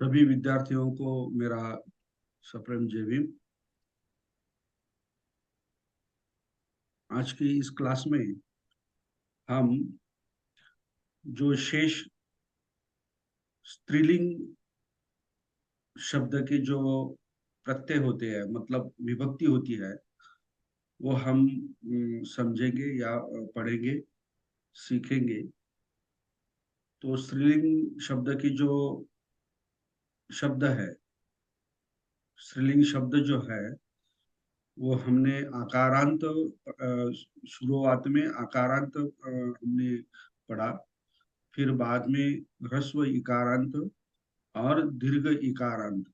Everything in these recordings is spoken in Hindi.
सभी विद्यार्थियों को मेरा सप्रेम जय भीम। आज की इस क्लास में हम जो शेष स्त्रीलिंग शब्द के जो प्रत्यय होते हैं, मतलब विभक्ति होती है, वो हम समझेंगे या पढ़ेंगे, सीखेंगे। तो स्त्रीलिंग शब्द की जो शब्द है, स्त्रीलिंग शब्द जो है, वो हमने आकारांत शुरुआत में आकारांत हमने पढ़ा। फिर बाद में ह्रस्व इकारांत और दीर्घ इकारांत।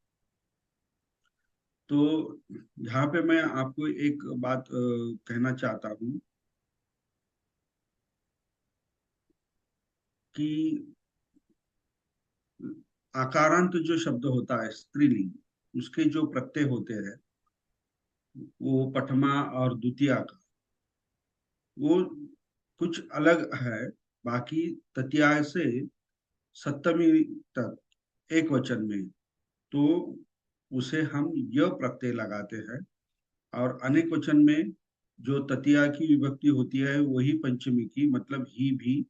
तो यहाँ पे मैं आपको एक बात कहना चाहता हूँ कि आकारांत जो शब्द होता है स्त्रीलिंग, उसके जो प्रत्यय होते हैं वो प्रथमा और द्वितीया का वो कुछ अलग है। बाकी तृतीया से सप्तमी तक एक वचन में तो उसे हम य प्रत्यय लगाते हैं। और अनेक वचन में जो तृतीया की विभक्ति होती है वही पंचमी की, मतलब ही भी,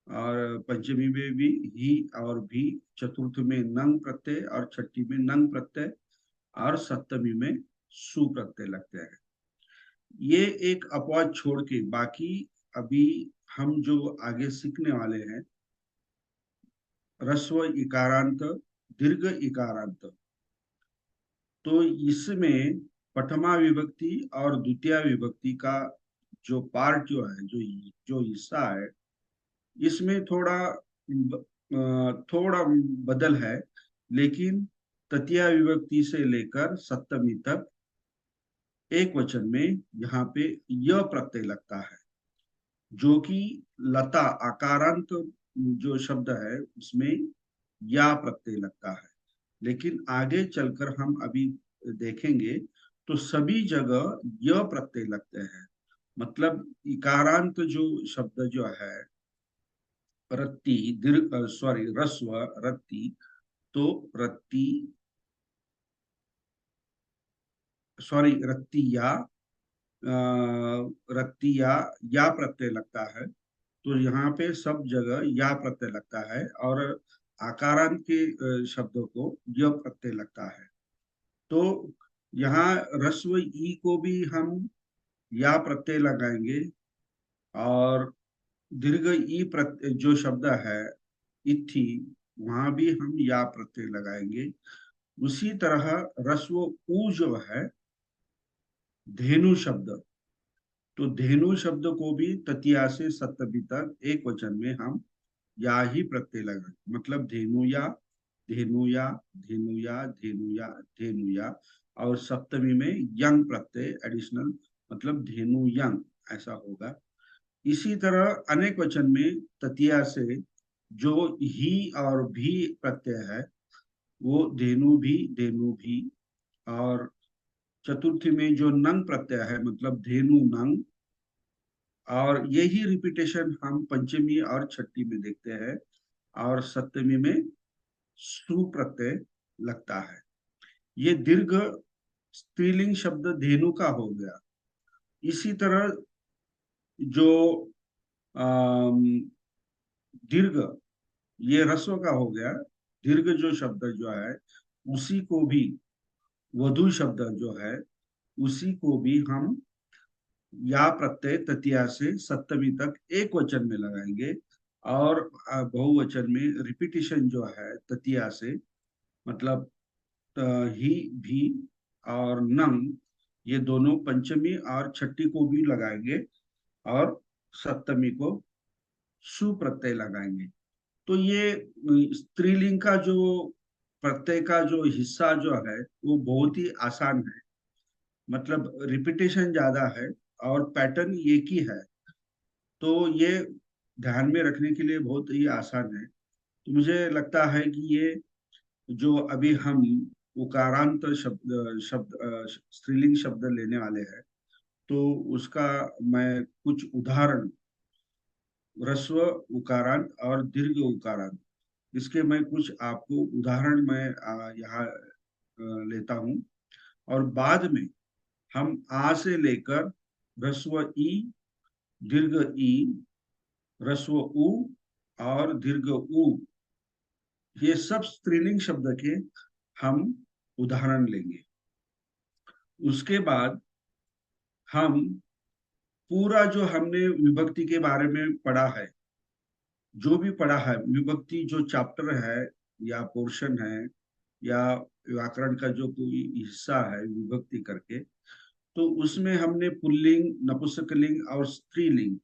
और पंचमी में भी ही और भी, चतुर्थ में नंग प्रत्यय और छठी में नंग प्रत्यय और सप्तमी में सु प्रत्यय लगते हैं। ये एक अपवाद छोड़ के बाकी अभी हम जो आगे सीखने वाले हैं, ह्रस्व इकारांत, दीर्घ इकारांत, तो इसमें प्रथमा विभक्ति और द्वितीय विभक्ति का जो पार्ट जो है, जो जो हिस्सा है, इसमें थोड़ा बदल है। लेकिन तृतीया विभक्ति से लेकर सप्तमी तक एक वचन में यहाँ पे य प्रत्यय लगता है, जो कि लता आकारांत जो शब्द है उसमें या प्रत्यय लगता है। लेकिन आगे चलकर हम अभी देखेंगे तो सभी जगह य प्रत्यय लगते हैं। मतलब इकारांत जो शब्द जो है, रत्ती, दीर्घ, सॉरी, रस्व, रत्ती, तो रत्ती, सॉरी, रत्तिया, रत्तिया या प्रत्यय लगता है। तो यहाँ पे सब जगह या प्रत्यय लगता है और आकारांत के शब्दों को य प्रत्यय लगता है। तो यहाँ ह्रस्व ई को भी हम या प्रत्यय लगाएंगे, और दीर्घ ई प्रत्यय जो शब्द है इत्थि, वहां भी हम या प्रत्यय लगाएंगे। उसी तरह ह्रस्व ऊ जो है धेनु शब्द, तो धेनु शब्द को भी तृतीया से सप्तमी तक एक वचन में हम या ही प्रत्यय लगाएंगे। मतलब धेनुया, धेनुया, धेनुया, धेनुया, धेनुया, और सप्तमी में यंग प्रत्यय एडिशनल, मतलब धेनु यंग, ऐसा होगा। इसी तरह अनेक वचन में तृतीया से जो ही और भी प्रत्यय है वो धेनु भी, धेनु भी, और चतुर्थी में जो नंग प्रत्यय है, मतलब धेनु नंग, और यही रिपीटेशन हम पंचमी और छठी में देखते हैं। और सप्तमी में सु प्रत्यय लगता है। ये दीर्घ स्त्रीलिंग शब्द धेनु का हो गया। इसी तरह जो अम, दीर्घ, ये ह्रस्व का हो गया। दीर्घ जो शब्द जो है उसी को भी, वधु शब्द जो है उसी को भी हम या प्रत्यय तृतीया से सप्तमी तक एक वचन में लगाएंगे। और बहुवचन में रिपीटिशन जो है तृतीया से, मतलब ही भी और नंग, ये दोनों पंचमी और छठी को भी लगाएंगे और सप्तमी को सु प्रत्यय लगाएंगे। तो ये स्त्रीलिंग का जो प्रत्यय का जो हिस्सा जो है वो बहुत ही आसान है। मतलब रिपीटेशन ज्यादा है और पैटर्न एक ही है। तो ये ध्यान में रखने के लिए बहुत ही आसान है। तो मुझे लगता है कि ये जो अभी हम उकारांत शब्द शब्द स्त्रीलिंग शब्द लेने वाले हैं, तो उसका मैं कुछ उदाहरण ह्रस्व उकारांत और दीर्घ उकारांत इसके मैं कुछ आपको उदाहरण मैं यहाँ लेता हूँ, और बाद में हम आ से लेकर ह्रस्व ई, दीर्घ ई, ह्रस्व उ और दीर्घ उ, ये सब स्त्रीलिंग शब्द के हम उदाहरण लेंगे। उसके बाद हम पूरा जो हमने विभक्ति के बारे में पढ़ा है, जो भी पढ़ा है, विभक्ति जो चैप्टर है या पोर्शन है या व्याकरण का जो कोई हिस्सा है विभक्ति करके, तो उसमें हमने पुल्लिंग, नपुंसकलिंग और स्त्रीलिंग,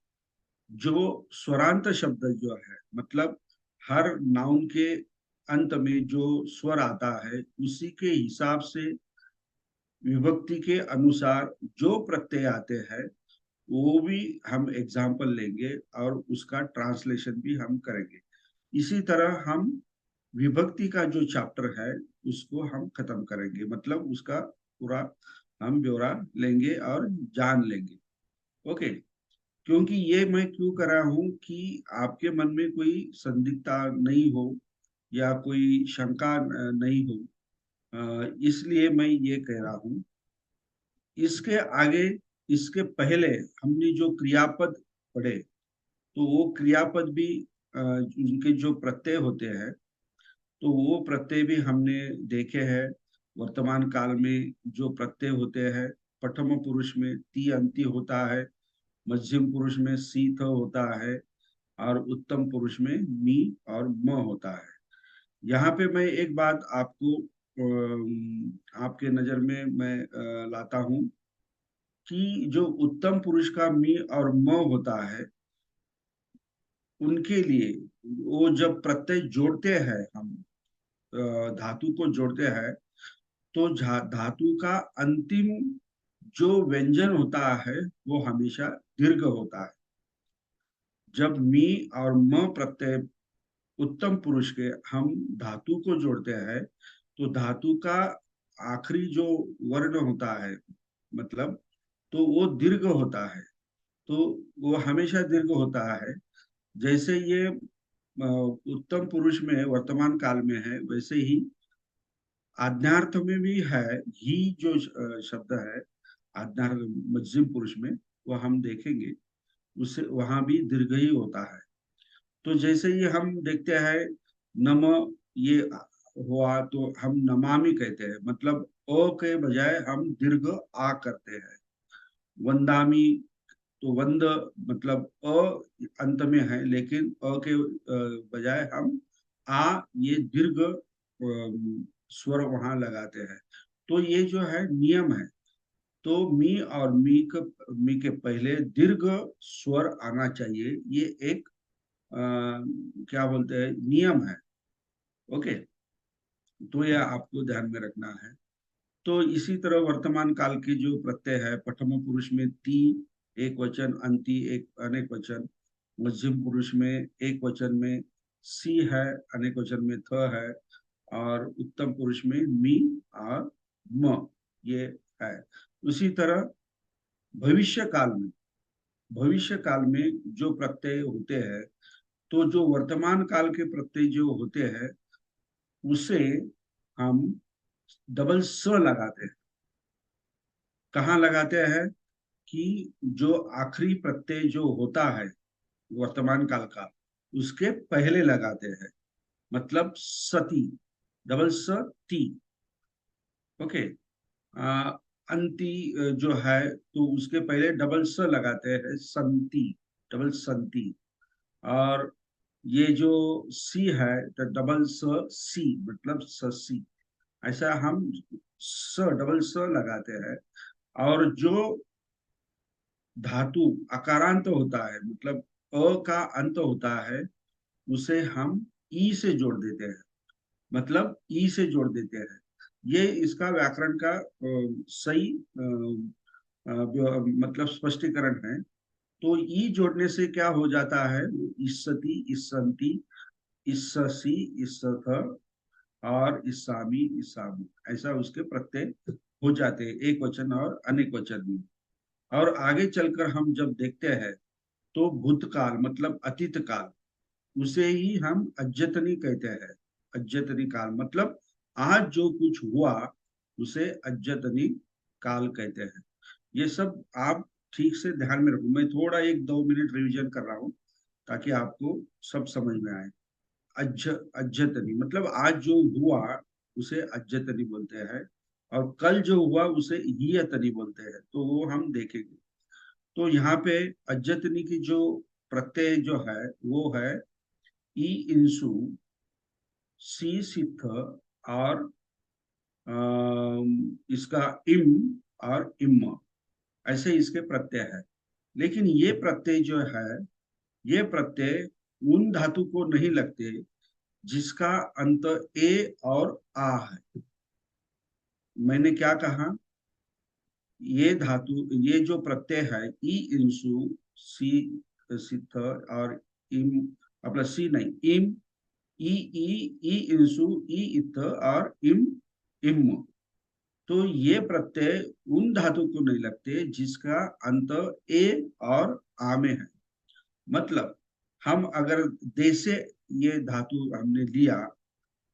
जो स्वरांत शब्द जो है, मतलब हर नाउन के अंत में जो स्वर आता है उसी के हिसाब से विभक्ति के अनुसार जो प्रत्यय आते हैं वो भी हम एग्जाम्पल लेंगे और उसका ट्रांसलेशन भी हम करेंगे। इसी तरह हम विभक्ति का जो चैप्टर है उसको हम खत्म करेंगे, मतलब उसका पूरा हम ब्यौरा लेंगे और जान लेंगे। ओके। क्योंकि ये मैं क्यों कर रहा हूँ कि आपके मन में कोई संदिग्धता नहीं हो या कोई शंका नहीं हो, इसलिए मैं ये कह रहा हूँ। इसके आगे, इसके पहले हमने जो क्रियापद पढ़े, तो वो क्रियापद भी उनके जो प्रत्यय होते हैं, तो वो प्रत्यय भी हमने देखे हैं। वर्तमान काल में जो प्रत्यय होते हैं, प्रथम पुरुष में ती अंति होता है, मध्यम पुरुष में सी थ होता है और उत्तम पुरुष में मी और म होता है। यहाँ पे मैं एक बात आपको आपके नजर में मैं लाता हूँ कि जो उत्तम पुरुष का मी और म होता है, उनके लिए वो जब प्रत्यय जोड़ते हैं, हम धातु को जोड़ते हैं, तो धातु का अंतिम जो व्यंजन होता है वो हमेशा दीर्घ होता है। जब मी और म प्रत्यय उत्तम पुरुष के हम धातु को जोड़ते हैं, तो धातु का आखिरी जो वर्ण होता है, मतलब तो वो दीर्घ होता है। तो वो हमेशा दीर्घ होता है। जैसे ये उत्तम पुरुष में वर्तमान काल में है, वैसे ही आज्ञार्थ में भी है। ही जो शब्द है आज्ञार्थ मध्यम पुरुष में, वो हम देखेंगे, उससे वहां भी दीर्घ ही होता है। तो जैसे ही हम देखते हैं नम, ये हुआ तो हम नमामि कहते हैं, मतलब अ के बजाय हम दीर्घ आ करते हैं। वंदामी, तो वंद मतलब अ अंत में है, लेकिन अ के बजाय हम आ, ये दीर्घ स्वर वहां लगाते हैं। तो ये जो है नियम है। तो मी और मी के पहले दीर्घ स्वर आना चाहिए, ये एक क्या बोलते हैं, नियम है। ओके। तो यह आपको ध्यान में रखना है। तो इसी तरह वर्तमान काल के जो प्रत्यय है, प्रथम पुरुष में ती एक वचन, अंति एक अनेक वचन, मध्यम पुरुष में एक वचन में सी है, अनेक वचन में थ है, और उत्तम पुरुष में मी और म, ये है। उसी तरह भविष्य काल में, भविष्य काल में जो प्रत्यय होते हैं, तो जो वर्तमान काल के प्रत्यय जो होते हैं उसे हम डबल स लगाते हैं। कहाँ लगाते हैं कि जो आखिरी प्रत्यय जो होता है वर्तमान काल का, उसके पहले लगाते हैं, मतलब सती, डबल स ती। ओके। आ, अंति जो है तो उसके पहले डबल स लगाते हैं, संति, डबल संति। और ये जो सी है तो डबल स सी, मतलब ससी। ऐसा हम स डबल स लगाते हैं। और जो धातु अकारांत होता है, मतलब अ का अंत होता है, उसे हम ई से जोड़ देते हैं, मतलब ई से जोड़ देते हैं। ये इसका व्याकरण का सही मतलब स्पष्टीकरण है। तो ई जोड़ने से क्या हो जाता है, इस्सती, इस्संती, इस्ससी, इस्सथ और इस्सामी, इस्सामी, ऐसा उसके प्रत्यय हो जाते हैं एक वचन और अनेक वचन में। और आगे चलकर हम जब देखते हैं तो भूतकाल मतलब अतीत काल, उसे ही हम अद्यतनी कहते हैं। अद्यतनी काल मतलब आज जो कुछ हुआ उसे अद्यतनी काल कहते हैं। ये सब आप ठीक से ध्यान में रखो। मैं थोड़ा 1-2 मिनट रिवीजन कर रहा हूँ ताकि आपको सब समझ में आए। अद्यतनी मतलब आज जो हुआ उसे अद्यतनी बोलते हैं, और कल जो हुआ उसे हीयतनी बोलते हैं। तो वो हम देखेंगे। तो यहाँ पे अद्यतनी की जो प्रत्यय जो है वो है ई इंसु, सी सिथ, और इसका इम और इम, ऐसे इसके प्रत्यय है। लेकिन ये प्रत्यय जो है, ये प्रत्यय उन धातु को नहीं लगते जिसका अंत ए और आ है। मैंने क्या कहा? ये धातु, ये जो प्रत्यय है ई इंसु, सी सिथ, और इम, अपना सी नहीं, इम, ई ई ई इंसु, ई इत, और इम इम, तो ये प्रत्यय उन धातु को नहीं लगते जिसका अंत ए और आ में है। मतलब हम अगर दे से ये धातु हमने लिया,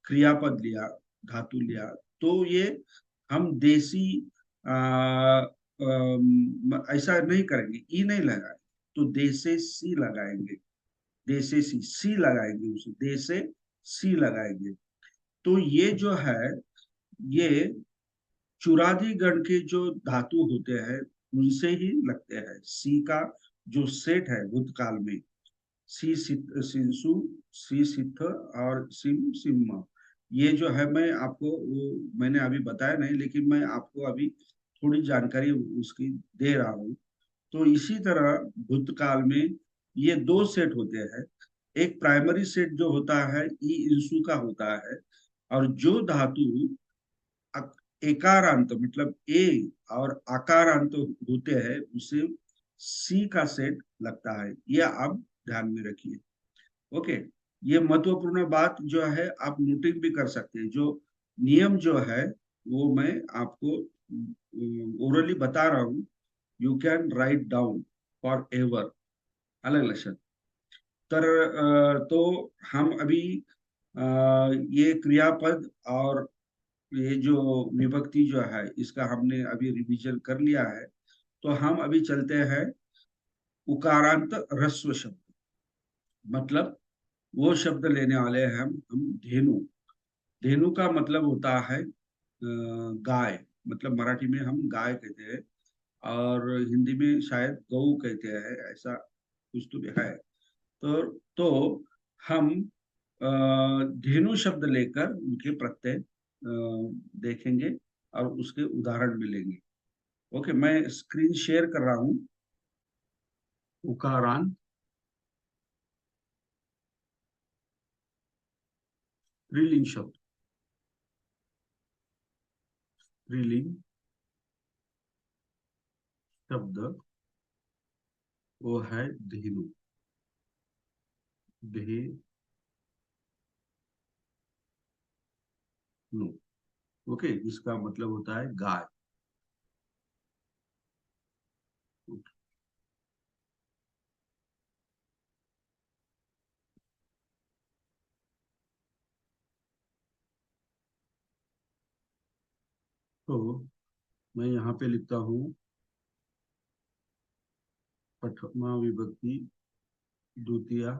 क्रियापद लिया, धातु लिया, तो ये हम देसी ऐसा नहीं करेंगे, ई नहीं लगाएंगे, तो दे से सी लगाएंगे। दे से सी, सी लगाएंगे, उसे दे से सी लगाएंगे। तो ये जो है, ये चुरादी गण के जो धातु होते हैं उनसे ही लगते हैं। सी का जो सेट है भूतकाल में, सी सिंसु, सी सिथ, और सिम सिम्मा, ये जो है मैं आपको वो मैंने अभी बताया नहीं, लेकिन मैं आपको अभी थोड़ी जानकारी उसकी दे रहा हूँ। तो इसी तरह भूतकाल में ये दो सेट होते हैं। एक प्राइमरी सेट जो होता है ई इंसु का होता है, और जो धातु एकारांत मतलब ए और आकारांत होते हैं उसे सी का सेट लगता है। ये आप ध्यान में रखिए। ओके, ये महत्वपूर्ण बात जो है आप नोटिंग भी कर सकते हैं। जो नियम जो है वो मैं आपको ओरली बता रहा हूँ। You can write down for ever, अलग लक्षण। तर तो हम अभी अ, ये क्रियापद और ये जो विभक्ति जो है इसका हमने अभी रिवीजन कर लिया है। तो हम अभी चलते हैं उकारांत ह्रस्व शब्द। मतलब वो शब्द लेने वाले हैं हम धेनु। धेनु का मतलब होता है गाय। मतलब मराठी में हम गाय कहते हैं, और हिंदी में शायद गऊ कहते हैं, ऐसा कुछ तो भी है। तो हम धेनु शब्द लेकर उनके प्रत्यय देखेंगे और उसके उदाहरण भी लेंगे। ओके, मैं स्क्रीन शेयर कर रहा हूँ। उकारांत स्त्रीलिंग शब्द, स्त्रीलिंग शब्द वो है धेनु। धेनु। ओके, इसका मतलब होता है गाय। तो मैं यहाँ पे लिखता हूँ प्रथमा विभक्ति द्वितीया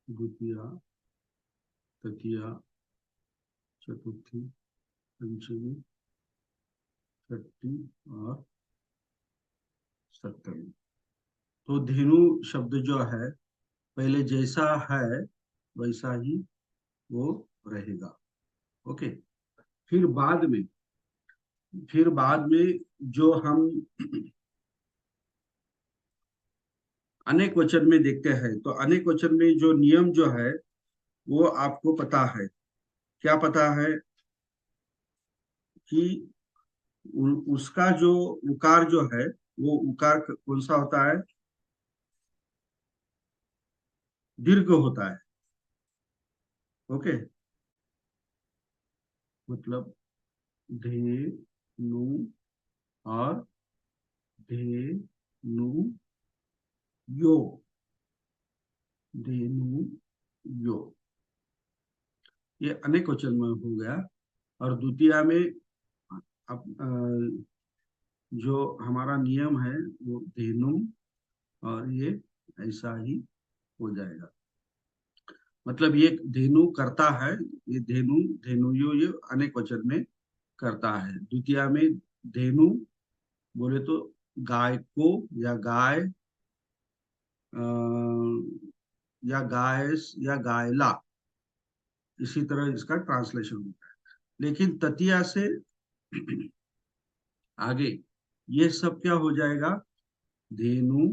द्वितीया तृतीया चतुर्थी पंचमी छठी और सप्तमी। तो धेनु शब्द जो है पहले जैसा है वैसा ही वो रहेगा। ओके, फिर बाद में फिर बाद में जो हम अनेक वचन में देखते हैं, तो अनेक वचन में जो नियम जो है वो आपको पता है। क्या पता है? कि उसका जो उकार जो है, वो उकार कौन सा होता है? दीर्घ होता है। ओके। मतलब धे नु और धे नु यो, धेनु यो, ये अनेक वचन में हो गया। और द्वितीया में अब जो हमारा नियम है वो धेनु, और ये ऐसा ही हो जाएगा। मतलब ये धेनु करता है, ये धेनु धेनुयो ये अनेक वचन में करता है। द्वितीया में धेनु बोले तो गाय को, या गाय, अ, या गायस, या गायला, इसी तरह इसका ट्रांसलेशन होता है। लेकिन ततिया से आगे ये सब क्या हो जाएगा? धेनु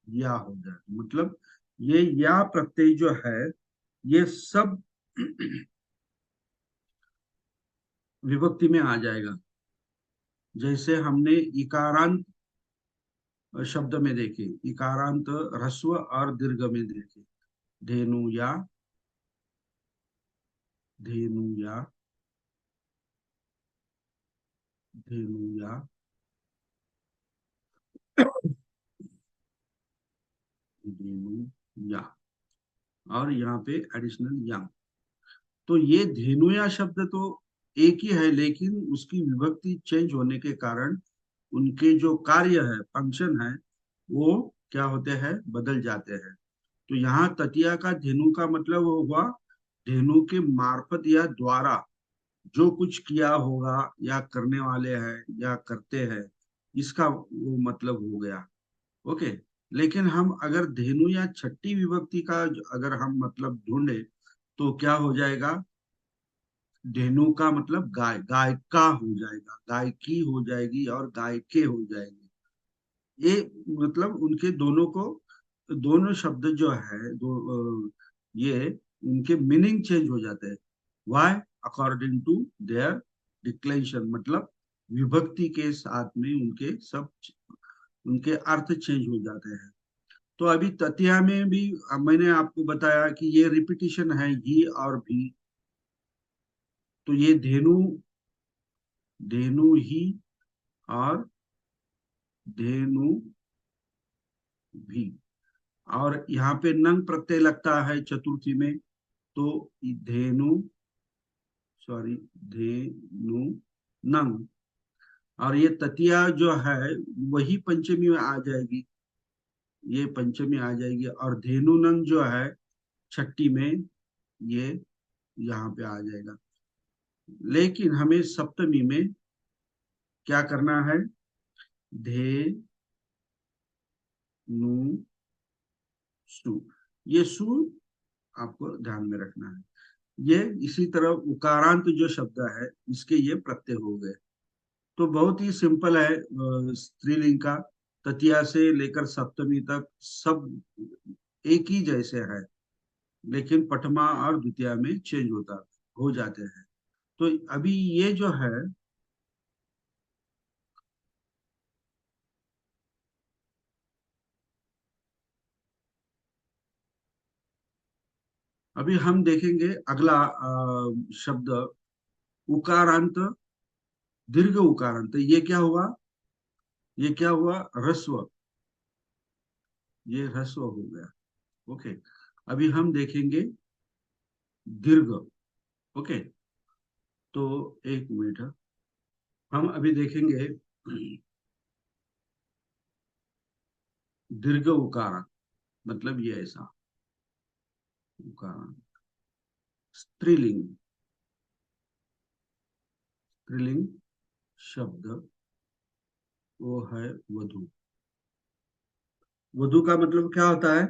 या हो जाएगा। मतलब ये या प्रत्यय जो है, ये सब विभक्ति में आ जाएगा। जैसे हमने इकारांत शब्द में देखे, इकारांत ह्रस्व और दीर्घ में देखे, धेनु या, धेनु या, धेनु या, धेनु या, और यहाँ पे एडिशनल या। तो ये धेनुया शब्द तो एक ही है, लेकिन उसकी विभक्ति चेंज होने के कारण उनके जो कार्य है, फंक्शन है, वो क्या होते हैं? बदल जाते हैं। तो यहाँ ततिया का धेनु का मतलब वो हुआ धेनु के मार्फत या द्वारा जो कुछ किया होगा, या करने वाले हैं, या करते हैं, इसका वो मतलब हो गया। ओके। लेकिन हम अगर धेनु या छठी विभक्ति का अगर हम मतलब ढूंढे, तो क्या हो जाएगा? धेनु का मतलब गाय, गाय का हो जाएगा, गाय की हो जाएगी, और गाय के हो जाएंगे। ये मतलब उनके दोनों को, दोनों शब्द जो है ये उनके मीनिंग चेंज हो जाते हैं। Why? According to their declaration, मतलब विभक्ति के साथ में उनके सब, उनके अर्थ चेंज हो जाते हैं। तो अभी ततिया में भी मैंने आपको बताया कि ये रिपीटिशन है, ही और भी। तो ये धेनु, धेनु ही, और धेनु भी। और यहाँ पे नंग प्रत्यय लगता है चतुर्थी में, तो धेनु, सॉरी, धेनु नंग। और ये ततिया जो है, वही पंचमी में आ जाएगी, ये पंचमी आ जाएगी। और धेनु नंग जो है छठी में, ये यहाँ पे आ जाएगा। लेकिन हमें सप्तमी में क्या करना है? धे नु सु, ये सु आपको ध्यान में रखना है। ये इसी तरह उकारांत जो शब्द है, इसके ये प्रत्यय हो गए। तो बहुत ही सिंपल है स्त्रीलिंग का। तृतीया से लेकर सप्तमी तक सब एक ही जैसे है, लेकिन प्रथमा और द्वितीया में चेंज होता हो जाते हैं। तो अभी ये जो है, अभी हम देखेंगे अगला शब्द, उकारांत, दीर्घ उकारांत। ये क्या हुआ? ये क्या हुआ? ह्रस्व, ये ह्रस्व हो गया। ओके। अभी हम देखेंगे दीर्घ। ओके। तो एक मिनट, हम अभी देखेंगे दीर्घ उकार, मतलब ये ऐसा उकार, स्त्रीलिंग, स्त्रीलिंग शब्द, वो है वधु। वधु का मतलब क्या होता है?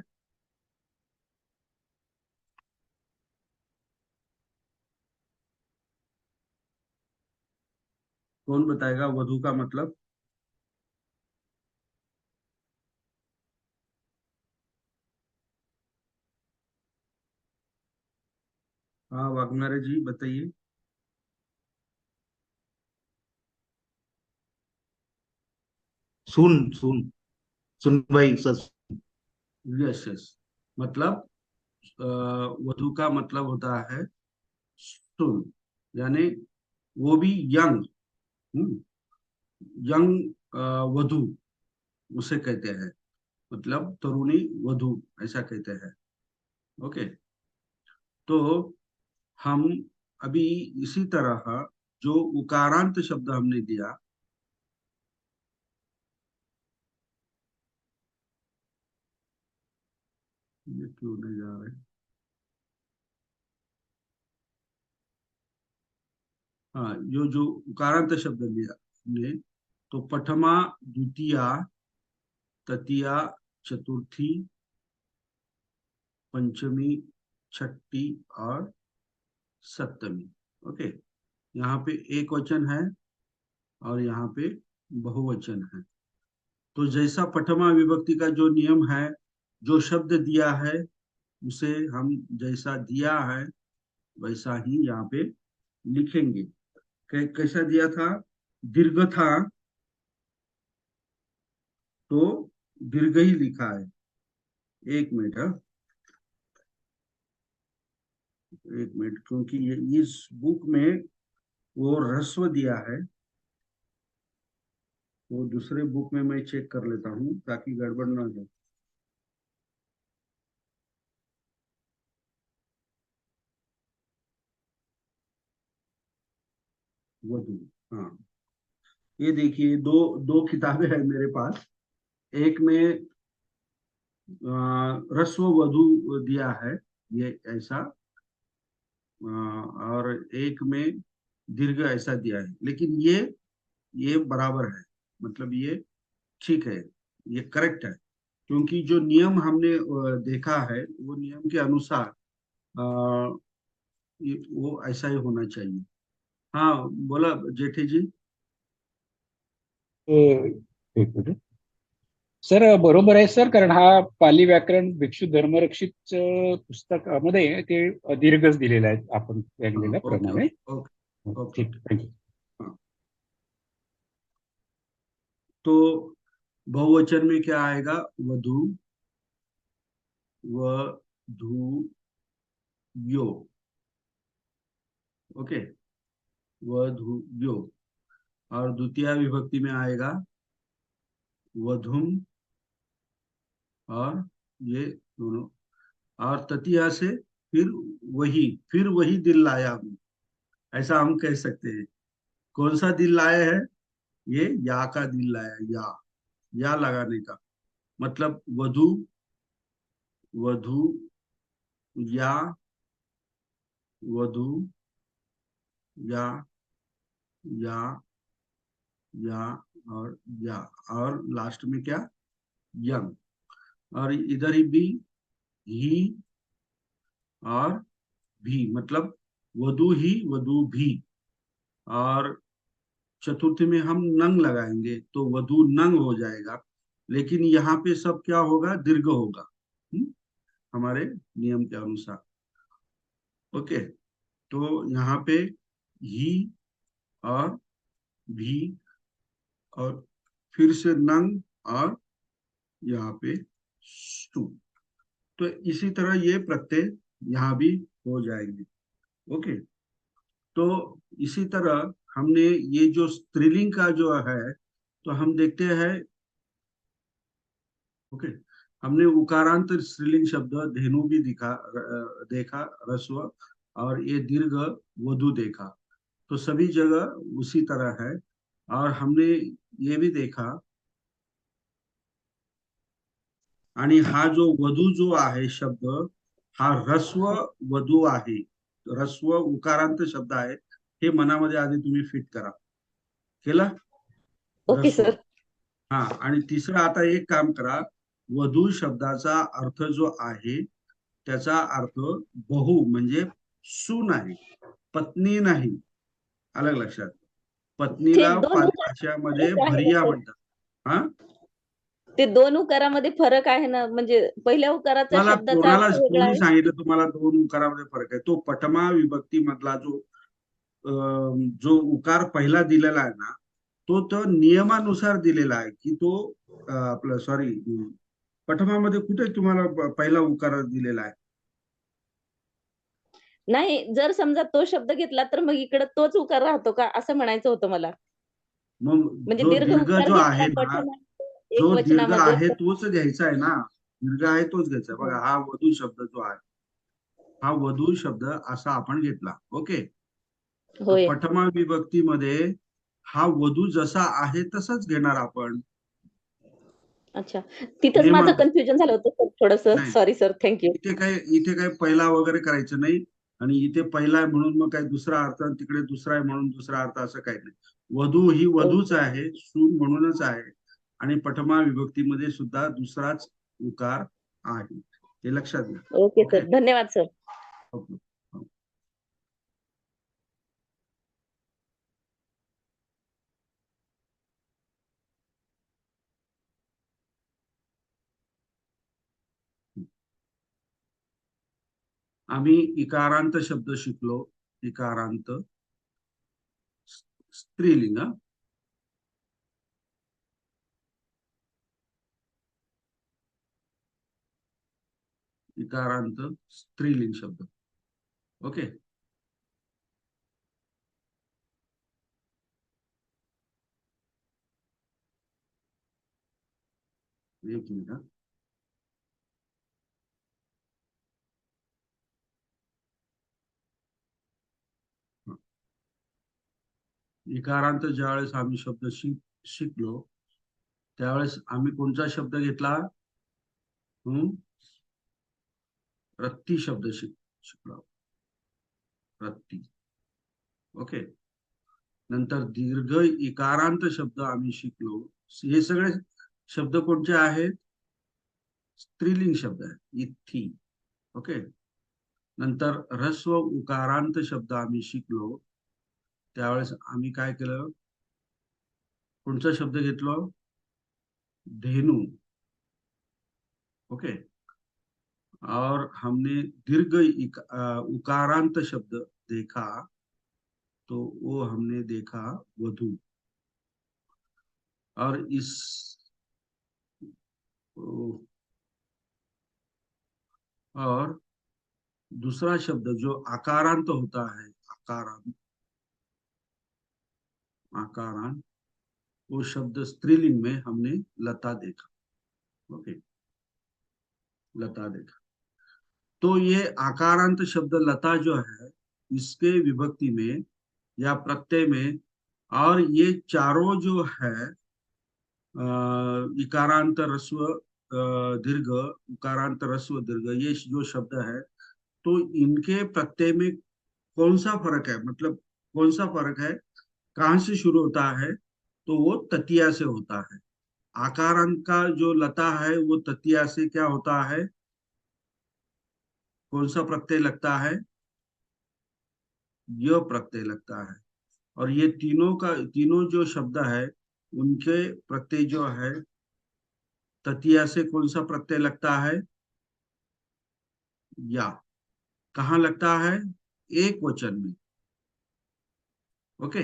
कौन बताएगा वधु का मतलब? हाँ, वाघमारे जी बताइए। सुन सुन सुन भाई सच। यस यस, मतलब वधु का मतलब होता है सुन, यानी वो भी यंग, यंग वधु उसे कहते हैं, मतलब तरुणी वधु ऐसा कहते हैं। ओके, तो हम अभी इसी तरह जो उकारांत शब्द हमने दिया, ये क्यों नहीं जा रहे, हाँ, जो उकारांत शब्द लिया हमने, तो प्रथमा, द्वितीया, तृतीया, चतुर्थी, पंचमी, छठी और सप्तमी। ओके, यहाँ पे एक वचन है और यहाँ पे बहुवचन है। तो जैसा प्रथमा विभक्ति का जो नियम है, जो शब्द दिया है उसे हम जैसा दिया है वैसा ही यहाँ पे लिखेंगे। कैसा दिया था, दीर्घ था तो दीर्घ ही लिखा है। एक मिनट, हाँ, एक मिनट, क्योंकि ये इस बुक में वो ह्रस्व दिया है, वो दूसरे बुक में मैं चेक कर लेता हूँ ताकि गड़बड़ ना हो। वधु, हाँ, ये देखिए, दो दो किताबें हैं मेरे पास। एक में ह्रस्व वधु दिया है, ये ऐसा, और एक में दीर्घ ऐसा दिया है, लेकिन ये बराबर है, मतलब ये ठीक है, ये करेक्ट है, क्योंकि जो नियम हमने देखा है वो नियम के अनुसार वो ऐसा ही होना चाहिए। हाँ, बोला जेठी जी। एक मिनिट सर, बरोबर आहे सर, कारण हा पाली व्याकरण भिक्षू धर्मरक्षित पुस्तकामध्ये ते दीर्घच दिलेला आहे आपण हाँ, ओके प्रमाणे. ओके ओके ओके ठीक, ओके। थँक्यू. हाँ, तो बहुवचन में क्या आएगा, वधु, वधूयो। ओके, वधूयो। और द्वितीय विभक्ति में आएगा वधुम, और ये दोनों, और तृतीया से फिर फिर वही दिल लाया हूं, ऐसा हम कह सकते हैं। कौन सा दिल लाया है, ये या का दिल लाया, या लगाने का मतलब वधु, वधु, या, वधु, या, या, या, और या, और लास्ट में क्या, यंग, और इधर ही और भी, मतलब वधु ही, वधु भी, और चतुर्थी में हम नंग लगाएंगे तो वधु नंग हो जाएगा, लेकिन यहाँ पे सब क्या होगा, दीर्घ होगा, हमारे नियम के अनुसार। ओके, तो यहाँ पे ही और भी, और फिर से नंग, और यहाँ पे सु, तो इसी तरह ये प्रत्यय यहाँ भी हो जाएंगे। ओके, तो इसी तरह हमने ये जो स्त्रीलिंग का जो है, तो हम देखते हैं। ओके, हमने उकारांत स्त्रीलिंग शब्द धेनु भी देखा, रस्व, और ये दीर्घ वधु देखा, तो सभी जगह उसी तरह है। और हमने ये भी देखा, आणि हा जो वधू जो आहे शब्द, हा ह्रस्व वधू आहे, ह्रस्व उकारांत शब्द आहे, हे मनामध्ये आधी तुम्ही फिट करा, केलं, ओके ह्रस्व, सर. हा, आणि तिसरं आता एक काम करा, वधू शब्दाचा अर्थ जो आहे त्याचा अर्थ बहु म्हणजे सून आहे, पत्नी नाही, अलग लक्षात, ते पत्नीला दोन पाली उकारामध्ये भाषेमध्ये फरक आहे ना भरिया सर? म्हणतात। हा, ते दोन उकारामध्ये फरक आहे ना, म्हणजे पहिल्या उकाराचा तुम्हाला शब्दाचा कोणाला अर्थ वेगळा कोणी आहे. सांगितलं तुम्हाला दोन उकारामध्ये फरक आहे, तो पटमा विभक्ती मधला जो जो उकार पहिला दिलेला आहे ना, तो नियमानुसार दिलेला आहे की तो आपलं सॉरी पठमामध्ये कुठे तुम्हाला पहिला उकार दिलेला आहे? नाही, जर समजा तो शब्द घेतला तर मग इकडे तोच उकार राहतो का असं म्हणायचं होतं मला. मग म्हणजे जो दीर्घ दीर्घ उकार जो घेतला आहे ना, पठमामध्ये जो दीर्घ एकवचनामध्ये आहे तर तोच घ्यायचा आहे ना. दीर्घ आहे तोच घ्यायचा आहे. बघा, हा वधू शब्द जो आहे, हा वधू शब्द असा आपण घेतला. ओके. तर होय. पठमा विभक्तीमध्ये हा वधू जसा आहे तसाच घेणार आपण अच्छा. तिथंच माझं नियमानुसार. कन्फ्युजन झालं होतं सर थोडंसं. नाही, सॉरी सर. Thank you. इथे काय पहिला वगैरे करायचं नाही. आणि इथे पहिला आहे म्हणून मग काही दुसरा अर्थ आणि तिकडे दुसरा आहे म्हणून दुसरा अर्थ असं काही नाही. वधू ही वधूच ओके. आहे, सून म्हणूनच आहे. आणि पठमा विभक्तीमध्ये सुद्धा दुसराच उकार आहे, हे लक्षात घ्या. Okay okay. सर. धन्यवाद सर. ओके. आम्ही इकारांत शब्द शिकलो. इकारांत स्त्रीलिंग. इकारांत स्त्रीलिंग शब्द. ओके. एक मिनिट हा. इकारांत ज्यावेळेस आम्ही शब्द शिकलो त्यावेळेस आम्ही कोणता शब्द घेतला? रत्ती शब्द शिकलो. रत्ती. ओके. नंतर दीर्घ इकारांत शब्द आम्ही शिकलो. हे सगळे शब्द कोणते आहेत? स्त्रीलिंग शब्द आहे. इथी. ओके. नंतर ह्रस्व उकारांत शब्द आम्ही शिकलो त्यावेळेस आम्ही काय केलं? कोणता शब्द घेतलो? धेनु. ओके. और हमने दीर्घ उकारांत शब्द देखा तो वो हमने देखा वधु। और इस और दूसरा शब्द जो आकारांत होता है, आकारांत, आकारांत, वो शब्द स्त्रीलिंग में हमने लता देखा। ओके, लता देखा। तो ये आकारांत शब्द लता जो है इसके विभक्ति में या प्रत्यय में, और ये चारों जो है इकारांत ह्रस्व दीर्घ, उकारांत ह्रस्व दीर्घ, ये जो शब्द है तो इनके प्रत्यय में कौन सा फर्क है? मतलब कौन सा फर्क है? कहाँ से शुरू होता है? तो वो ततिया से होता है। आकारांत का जो लता है वो ततिया से क्या होता है? कौन सा प्रत्यय लगता है? य प्रत्यय लगता है। और ये तीनों जो शब्द है उनके प्रत्यय जो है ततिया से कौन सा प्रत्यय लगता है? या। कहाँ लगता है? एक वचन में। ओके।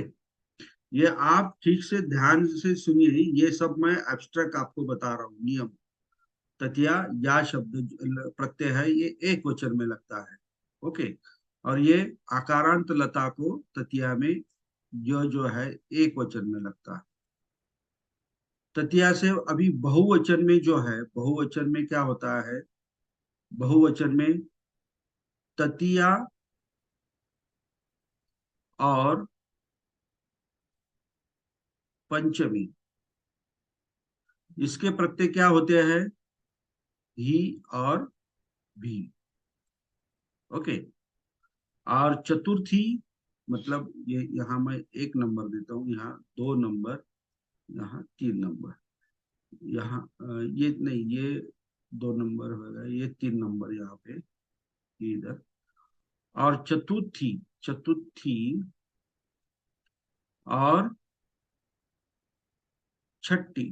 ये आप ठीक से ध्यान से सुनिए, ये सब मैं एब्स्ट्रैक्ट आपको बता रहा हूँ नियम। ततिया या शब्द प्रत्यय है ये एक वचन में लगता है। ओके। और ये आकारांत लता को ततिया में यह जो है एक वचन में लगता है। ततिया से अभी बहुवचन में जो है, बहुवचन में क्या होता है? बहुवचन में ततिया और पंचमी, इसके प्रत्यय क्या होते हैं? ही और भी। ओके। और चतुर्थी मतलब ये यहाँ मैं एक नंबर देता हूँ, यहाँ 2 नंबर, यहाँ 3 नंबर, यहाँ ये नहीं, ये 2 नंबर हो गया, ये 3 नंबर यहाँ पे इधर। और चतुर्थी, चतुर्थी और छठी।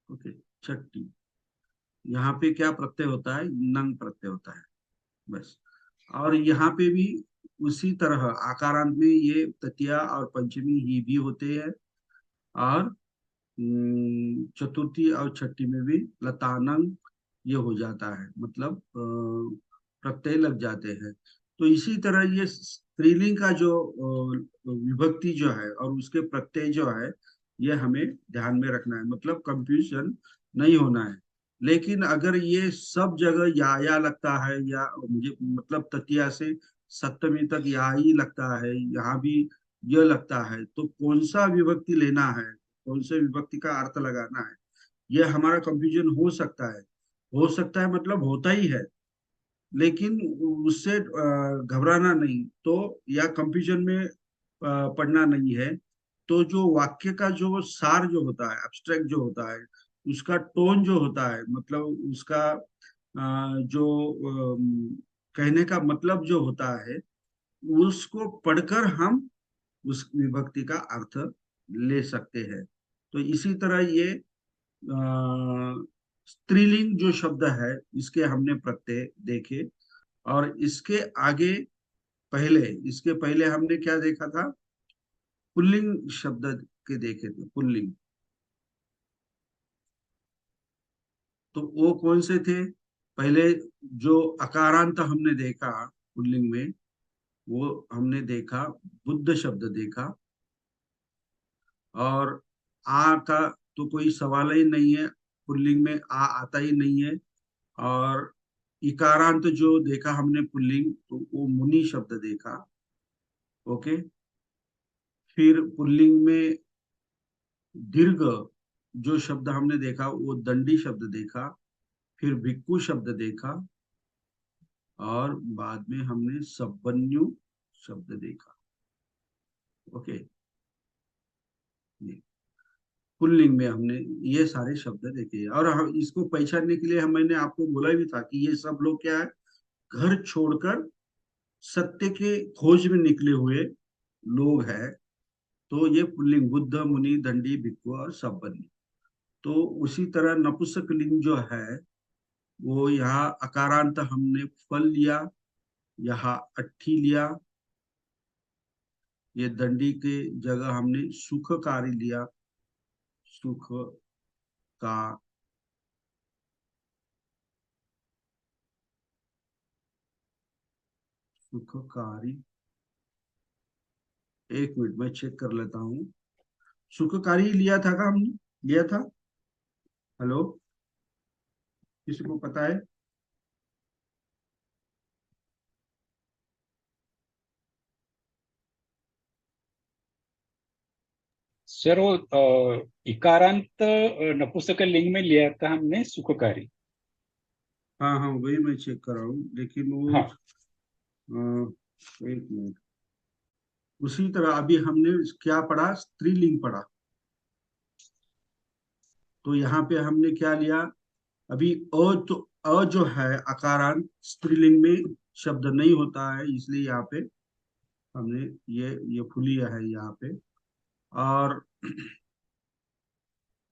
ओके, छठी, यहाँ पे क्या प्रत्यय होता है? नंग प्रत्यय होता है, बस। और यहाँ पे भी उसी तरह आकारांत में ये तृतीया और पंचमी ही भी होते हैं, और चतुर्थी और छठी में भी लतानंग ये हो जाता है, मतलब प्रत्यय लग जाते हैं। तो इसी तरह ये स्त्रीलिंग का जो विभक्ति जो है और उसके प्रत्यय जो है, ये हमें ध्यान में रखना है, मतलब कंफ्यूजन नहीं होना है। लेकिन अगर ये सब जगह या लगता है, या मुझे मतलब तृतीया से सप्तमी तक या ही लगता है, यहाँ भी यह लगता है, तो कौन सा विभक्ति लेना है, कौन से विभक्ति का अर्थ लगाना है, यह हमारा कंफ्यूजन हो सकता है। हो सकता है मतलब होता ही है, लेकिन उससे घबराना नहीं, तो या कंफ्यूजन में पढ़ना नहीं है। तो जो वाक्य का जो सार जो होता है, एब्स्ट्रैक्ट जो होता है, उसका टोन जो होता है, मतलब उसका जो कहने का मतलब जो होता है, उसको पढ़कर हम उस विभक्ति का अर्थ ले सकते हैं। तो इसी तरह ये स्त्रीलिंग जो शब्द है, इसके हमने प्रत्यय देखे, और इसके आगे पहले, इसके पहले हमने क्या देखा था, पुल्लिंग शब्द के देखे थे, पुल्लिंग। तो वो कौन से थे? पहले जो अकारांत हमने देखा पुल्लिंग में, वो हमने देखा, बुद्ध शब्द देखा, और आ का तो कोई सवाल ही नहीं है, पुल्लिंग में आ आता ही नहीं है। और इकारांत जो देखा हमने पुल्लिंग, तो वो मुनि शब्द देखा। ओके। फिर पुल्लिंग में दीर्घ जो शब्द हमने देखा, वो दंडी शब्द देखा। फिर भिक्खु शब्द देखा, और बाद में हमने सब्बन्यु शब्द देखा। ओके। पुल्लिंग में हमने ये सारे शब्द देखे, और हम इसको पहचानने के लिए मैंने आपको बोला भी था कि ये सब लोग क्या है, घर छोड़कर सत्य के खोज में निकले हुए लोग हैं। तो ये पुल्लिंग बुद्ध, मुनि, दंडी, भिक्खु और सब्बन्य। तो उसी तरह नपुंसकलिंग जो है, वो यहाँ अकारांत हमने फल लिया, यहाँ अट्ठी लिया। ये दंडी के जगह हमने सुखकारी लिया, सुख का। सुखकारी, एक मिनट में चेक कर लेता हूँ। सुखकारी लिया था का हमने, लिया था? हेलो, किसी को पता है? सर वो इकारांत नपुंसक लिंग में लिया था हमने सुखकारी। हाँ हाँ, वही मैं चेक कर रहा हूँ, लेकिन वो हाँ एक मिनट। उसी तरह अभी हमने क्या पढ़ा, स्त्रीलिंग पढ़ा। तो यहाँ पे हमने क्या लिया अभी, तो अ जो है अकारांत स्त्रीलिंग में शब्द नहीं होता है, इसलिए यहाँ पे हमने ये फुलिया है यहाँ पे। और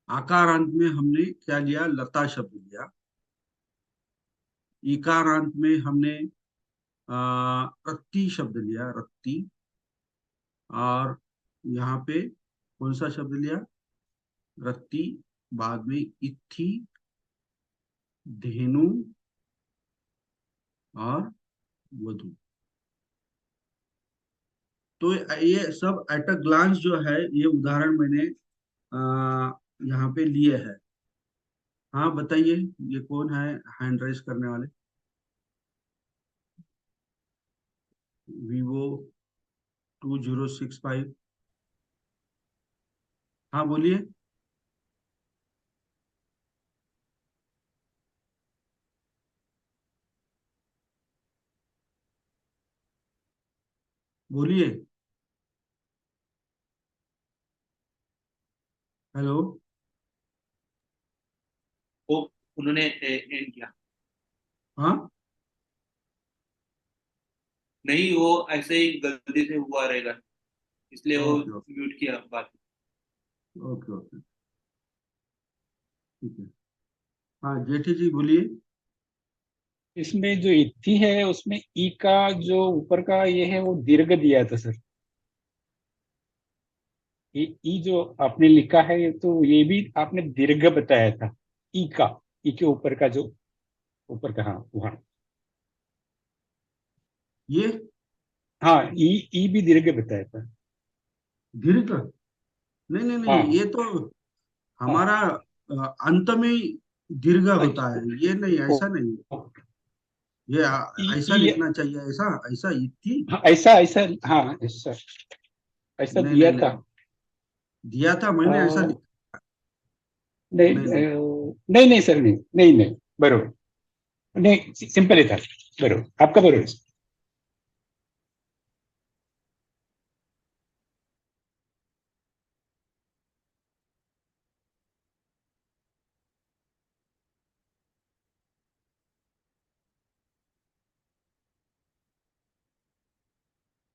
आकारांत में हमने क्या लिया, लता शब्द लिया। इकारांत में हमने रत्ती शब्द लिया, रत्ती। और यहाँ पे कौन सा शब्द लिया, रत्ती। बाद में इत्थी, धेनु और वधु। तो ये सब एट अ ग्लांस जो है, ये उदाहरण मैंने यहाँ पे लिए है। हाँ बताइए, ये कौन है हैंड रेस करने वाले? Vivo 2065। हाँ बोलिए। बोलिए। हेलो। वो उन्होंने एंड किया। हाँ। नहीं, वो ऐसे ही गलती से हुआ रहेगा, इसलिए वो ओके म्यूट किया बात। ओके ओके, ठीक है। हाँ जेठी जी बोलिए। इसमें जो इत्थी है उसमें ई का जो ऊपर का ये है वो दीर्घ दिया था सर। ये ई जो आपने लिखा है ये तो ये भी आपने दीर्घ बताया था। ई का, ई के ऊपर का जो ऊपर का, हाँ वहाँ। ये हाँ, ई भी दीर्घ बताया था। दीर्घ, नहीं नहीं नहीं, हाँ ये तो हाँ। हमारा अंत में दीर्घ होता अच्छा, है, ये नहीं, ओ, ऐसा नहीं। ओ, ये ई ऐसा ई लिखना चाहिए, ऐसा ऐसा इतनी। हाँ, ऐसा ऐसा, हाँ ऐसा ऐसा नहीं दिया नहीं नहीं, था। दिया था अ, मैंने, ऐसा लिखा। नहीं नहीं नहीं, नहीं नहीं सर, नहीं नहीं नहीं, बरोबर। नहीं, सिंपल ही था। बरोबर, आपका बरोबर है।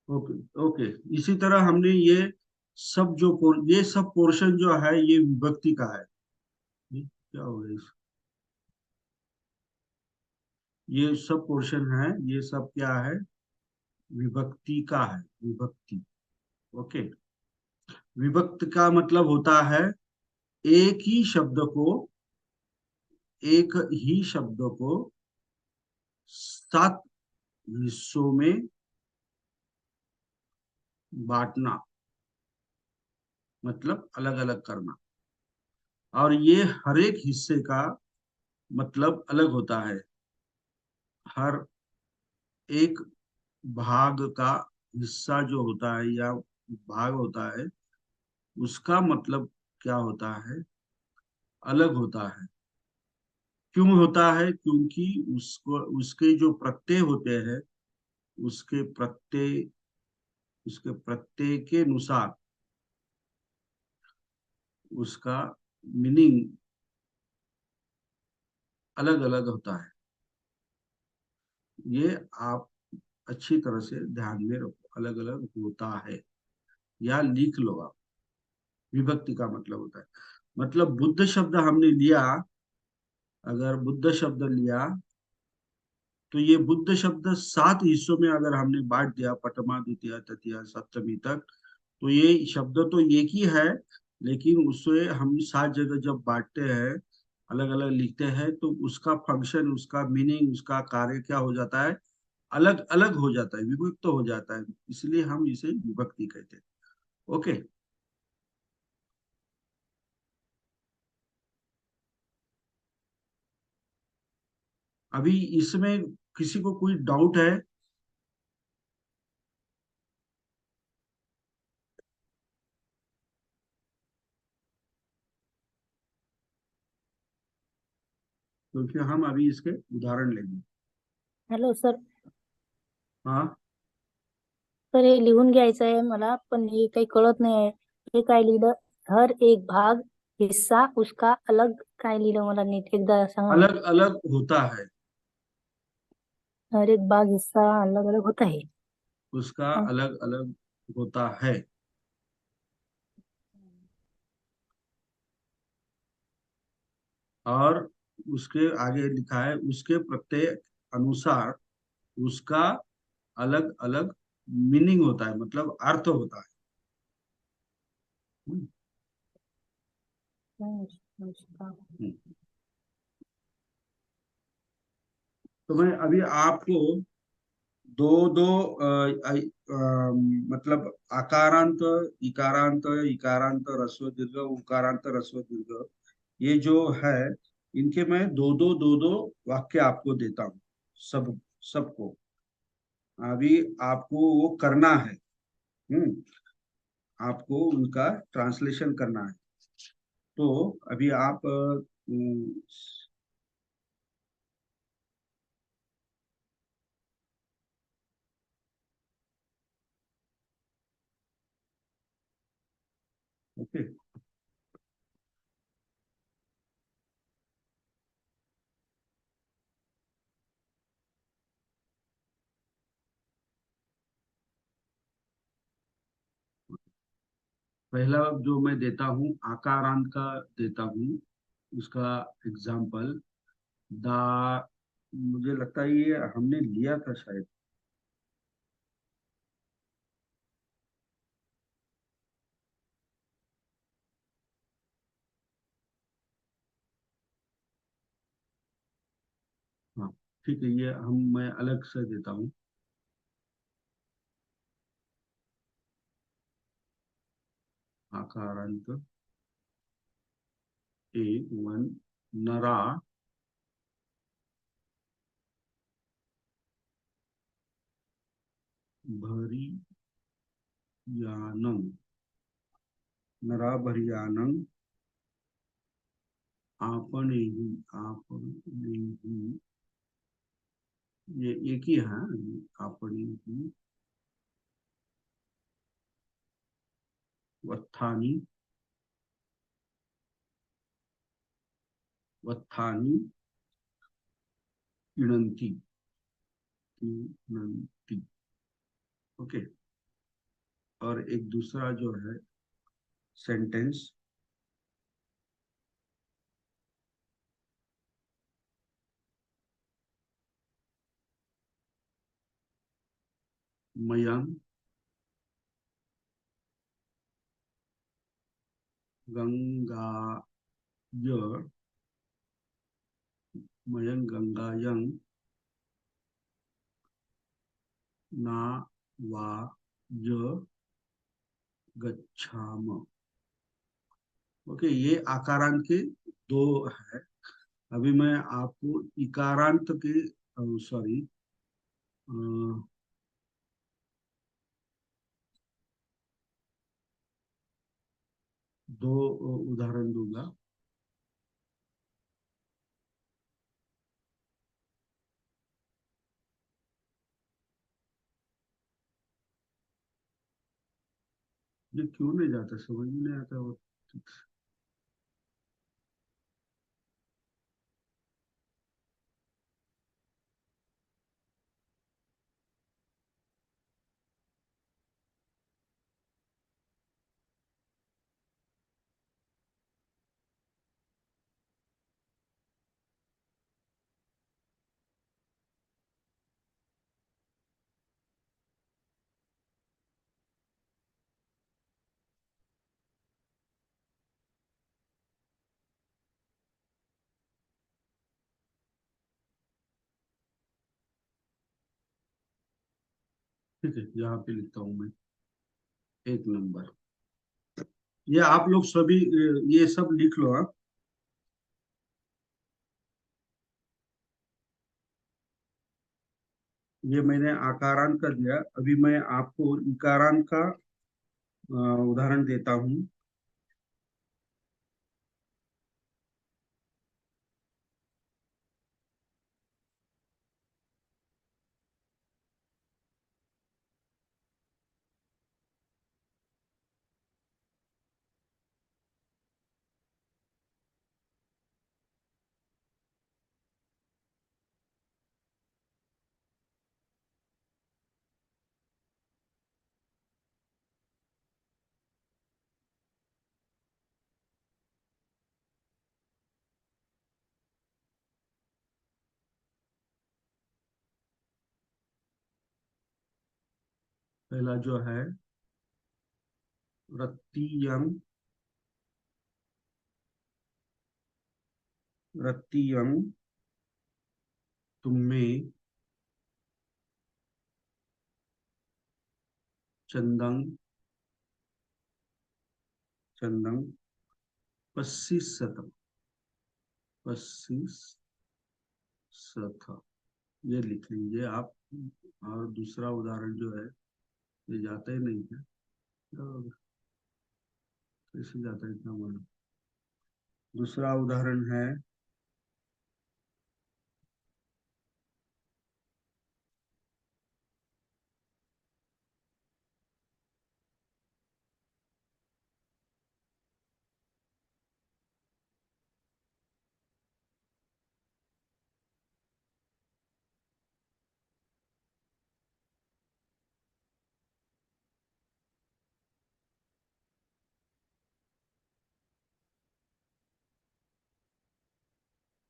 Okay okay. इसी तरह हमने ये सब जो ये सब पोर्शन जो है ये विभक्ति का है। ये क्या हो गया ये सब पोर्शन है, ये सब क्या है, विभक्ति का है, विभक्ति। ओके। विभक्त का मतलब होता है एक ही शब्द को, एक ही शब्द को 7 हिस्सों में बांटना, मतलब अलग अलग करना। और ये हर एक हिस्से का मतलब अलग होता है। हर एक भाग का हिस्सा जो होता है या भाग होता है, उसका मतलब क्या होता है, अलग होता है। क्यों होता है? क्योंकि उसको, उसके जो प्रत्यय होते हैं, उसके प्रत्यय, उसके प्रत्यय के अनुसार उसका मीनिंग अलग अलग होता है। ये आप अच्छी तरह से ध्यान में रखो, अलग अलग होता है, या लिख लो आप। विभक्ति का मतलब होता है, मतलब बुद्ध शब्द हमने लिया, अगर बुद्ध शब्द लिया तो ये बुद्ध शब्द 7 हिस्सों में अगर हमने बांट दिया, प्रथमा द्वितीय तृतीय सप्तमी तक, तो ये शब्द तो एक ही है, लेकिन उसे हम 7 जगह जब बांटते हैं, अलग अलग लिखते हैं, तो उसका फंक्शन, उसका मीनिंग, उसका कार्य क्या हो जाता है, अलग अलग हो जाता है, विभक्त हो जाता है। इसलिए हम इसे विभक्ति कहते हैं। ओके। अभी इसमें किसी को कोई डाउट है? तो फिर हम अभी इसके उदाहरण लेंगे। Hello sir. हाँ, सर हे लिहून घ्यायचं आहे मला, पण हे काही कळत नाही आहे. हे काय लिहिलं? हर एक भाग हिस्सा उसका अलग, काय लिहिलं मला नीट एकदा सांगा ना. अलग अलग होता है, हर एक भाग हिस्सा अलग अलग होता है. उसका हाँ. अलग अलग होता है। और उसके आगे लिखा है उसके प्रत्यय अनुसार उसका अलग अलग मीनिंग होता है, मतलब अर्थ होता है। हम्म, उसका. हम्म। तो मैं अभी आपको दो दो मतलब आकारांत, इकारांत, इकारांत ह्रस्व दीर्घ, उकारांत ह्रस्व दीर्घ, ये जो है, इनके मैं दो दो वाक्य आपको देता हूँ, सब सबको। अभी आपको वो करना है। हम्म, आपको उनका ट्रांसलेशन करना है। तो अभी आप ओके। पहला जो मैं देता हूँ आकारांत का देता हूँ, उसका एग्जाम्पल, दा, मुझे लगता है ये हमने लिया था शायद। हाँ ठीक है, ये मैं अलग से देता हूँ। आकारांत ए वन, नरा भरियानंग, नरा भरियानंग आपनेहि, आपनेहि, ये एक ही है, आपनेहि वत्थानि, वत्थानि इणन्ति, इणन्ति। ओके। और एक दूसरा जो है सेंटेंस, मयंक गंगाय, मयंक गंगायं नावाय गच्छाम। ओके, ये आकारांत के दो है। अभी मैं आपको इकारांत के, सॉरी, दो उदाहरण दूंगा। ये क्यों नहीं जाता, समझ में नहीं आता वो। ठीक है, यहाँ पे लिखता हूँ मैं 1 नंबर। ये आप लोग सभी ये सब लिख लो। हाँ, ये मैंने आकारांत का दिया। अभी मैं आपको इकारांत का उदाहरण देता हूँ। पहला जो है रत्तियं, रत्तियं तुम्हें, चंदन, चंदन पस्सिसतम, पस्सिसथ, ये लिख लीजिए आप। और दूसरा उदाहरण जो है, ये जाता ही नहीं है, तो कैसे जाता है इतना मालूम। दूसरा उदाहरण है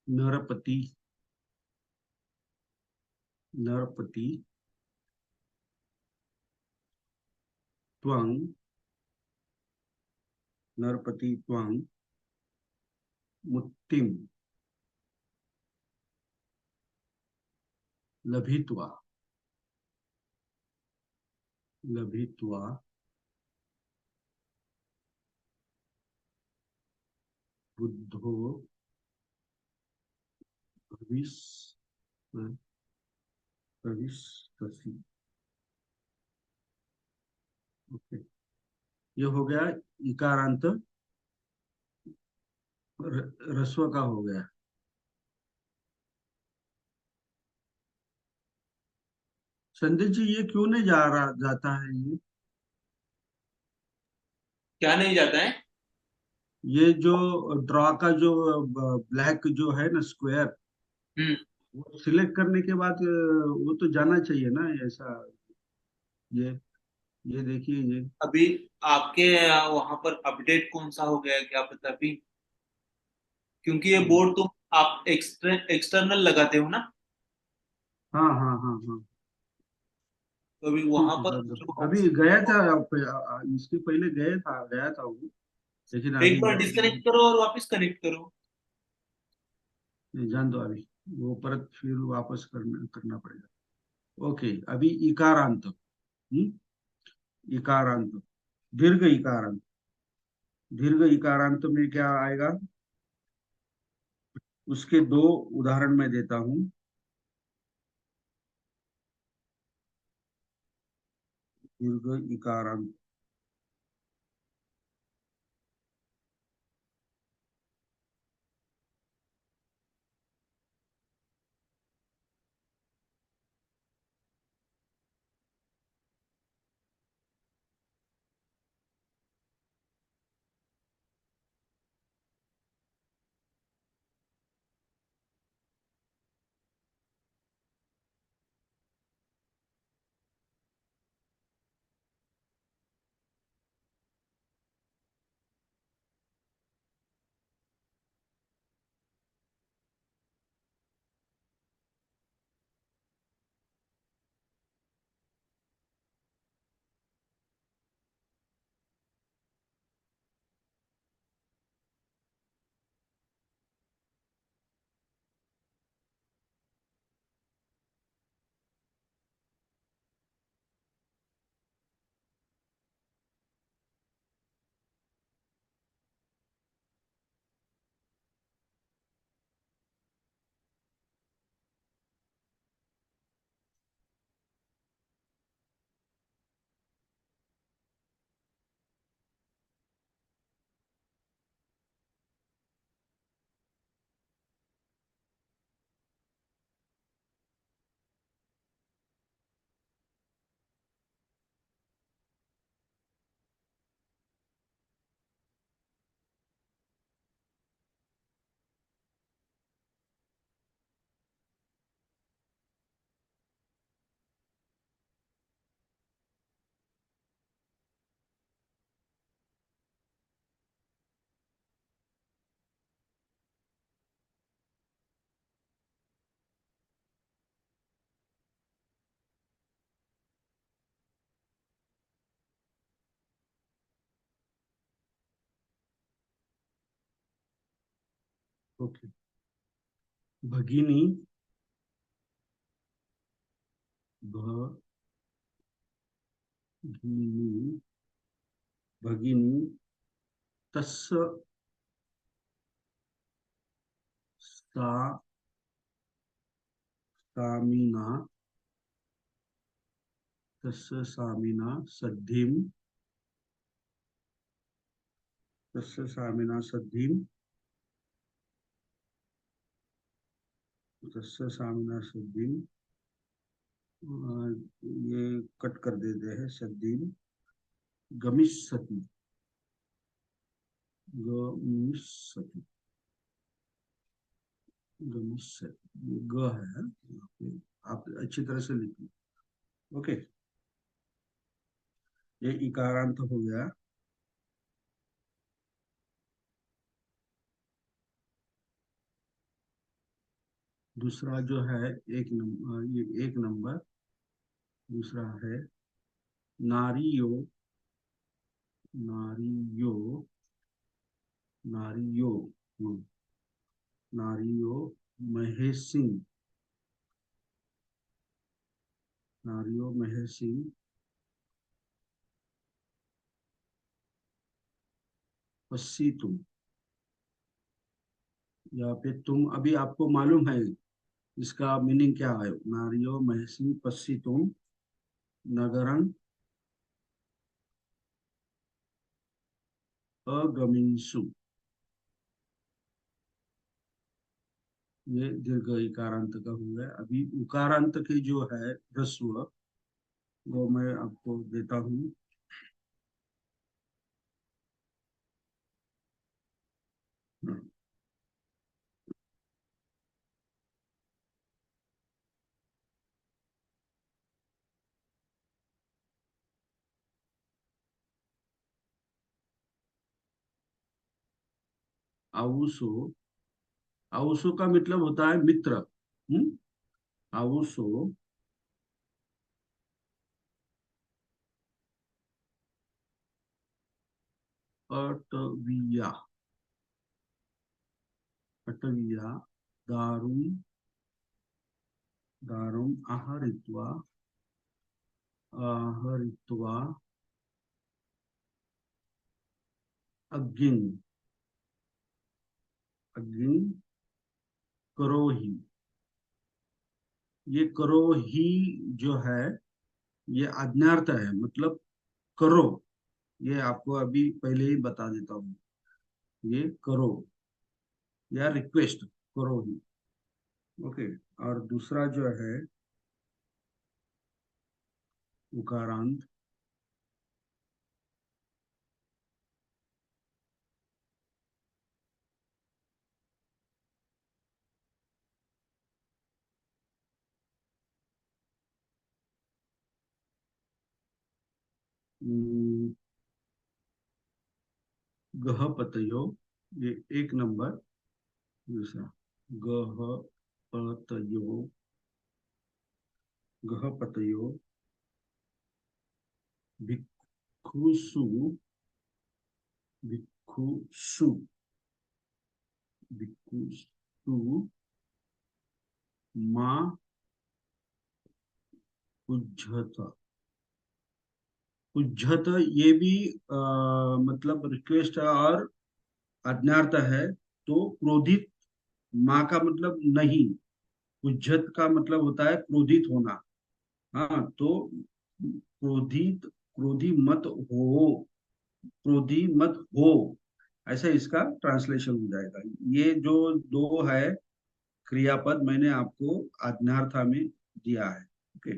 नरपति, नरपति त्वं, नरपति त्वं मुक्तिम लभित्वा, लभित्वा बुद्धो भविष् भविष्यसि। ओके, ये हो गया इकारांत, रस्व का हो गया। संजय जी, ये क्यों नहीं जा रहा जाता है ये? क्या नहीं जाता है? ये जो ड्रॉ का जो ब्लैक जो है ना स्क्वायर, हम्म। वो सिलेक्ट करने के बाद वो तो जाना चाहिए ना ऐसा। ये ये देखिए ये। अभी आपके वहां पर अपडेट कौन सा हो गया है, क्या पता अभी, क्योंकि ये बोर्ड तुम आप एक्सटर्नल लगाते हो ना, हाँ हाँ हाँ हाँ, तो अभी ठीक वहां है पर सर, अभी गया था इसके पहले गया था वो, लेकिन एक अभी बार डिस्कनेक्ट करो और वापस कनेक्ट करो। नहीं, जान दो अभी, वो परत फिर वापस करना करना पड़ेगा। ओके, अभी इकारांत, इकारांत, दीर्घ इकारांत। दीर्घ इकारांत में क्या आएगा, उसके दो उदाहरण मैं देता हूं। दीर्घ इकारांत, ओके। भगिनी, भगिनी, भगिनी तस्य सा सामिना, तस्य सामिना सद्धिं, तस्य सामिना सद्धिं, तस्य सामिना सद्धिं, ये कट कर देते हैं, सद्धिं गमिष्यति, गमिष्यति, गमिष्यति, ये ग है यहाँ पे, आप अच्छी तरह से लिखिए। ओके, ये इकारांत हो गया। दूसरा जो है ये 1 नंबर, दूसरा है नारियो, नारियो, नारियो, नारियो महेश सिंह, नारियो महेश सिंह पस्सी तुम, या फिर तुम, अभी आपको मालूम है इसका मीनिंग क्या है? नारियो महेश सिंह पस्सी तुम नगरं अगमिंसु। ये दीर्घ इकारांत का हुआ है। अभी उकारांत की जो है ह्रस्व, वो मैं आपको देता हूँ। आउसो, आउसो का मतलब होता है मित्र। आउसो अटविया, अटविया दारुम, दारुम आहरित्वा, आहरित्वा अग्निं, अग्निं करोहि। ये करोहि जो है ये आज्ञार्थ है, मतलब करो। ये आपको अभी पहले ही बता देता हूँ, ये करो या रिक्वेस्ट करो ही। ओके। और दूसरा जो है उकारांत, गहपतयो, ये 1 नंबर। दूसरा गहपतयो, गहपतयो भिक्षुसु, भिक्षुसु, भिक्षुसु माँ उज्झत, उज्झत ये भी मतलब रिक्वेस्ट और आज्ञार्थ है। तो क्रोधित, माँ का मतलब नहीं, उज्झत का मतलब होता है क्रोधित होना। हाँ, तो क्रोधित, क्रोधी मत हो, क्रोधी मत हो, ऐसा इसका ट्रांसलेशन हो जाएगा। ये जो दो है क्रियापद मैंने आपको आज्ञार्था में दिया है। ओके।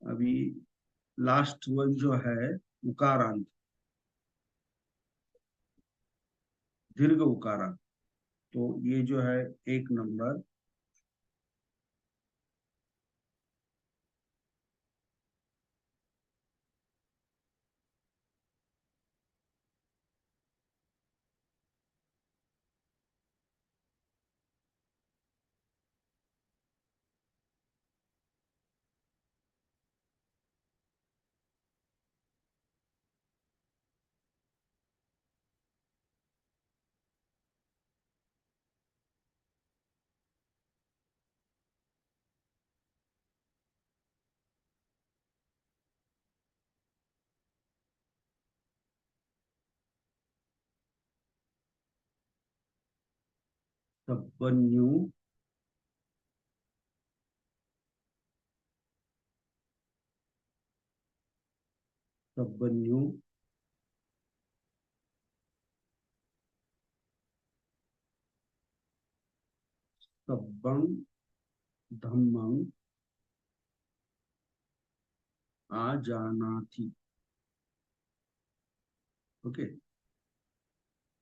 अभी लास्ट वन जो है उकारांत, दीर्घ उकारांत। तो ये जो है 1 नंबर, तब्बन्यु, तब्बन्यु तब्बं धम्मं आजानाति। ओके।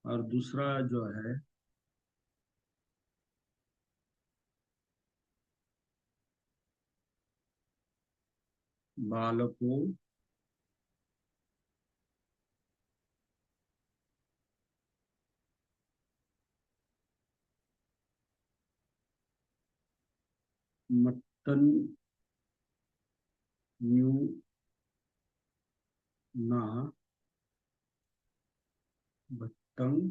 और दूसरा जो है बालको, बत्तन न्यूना बत्तंग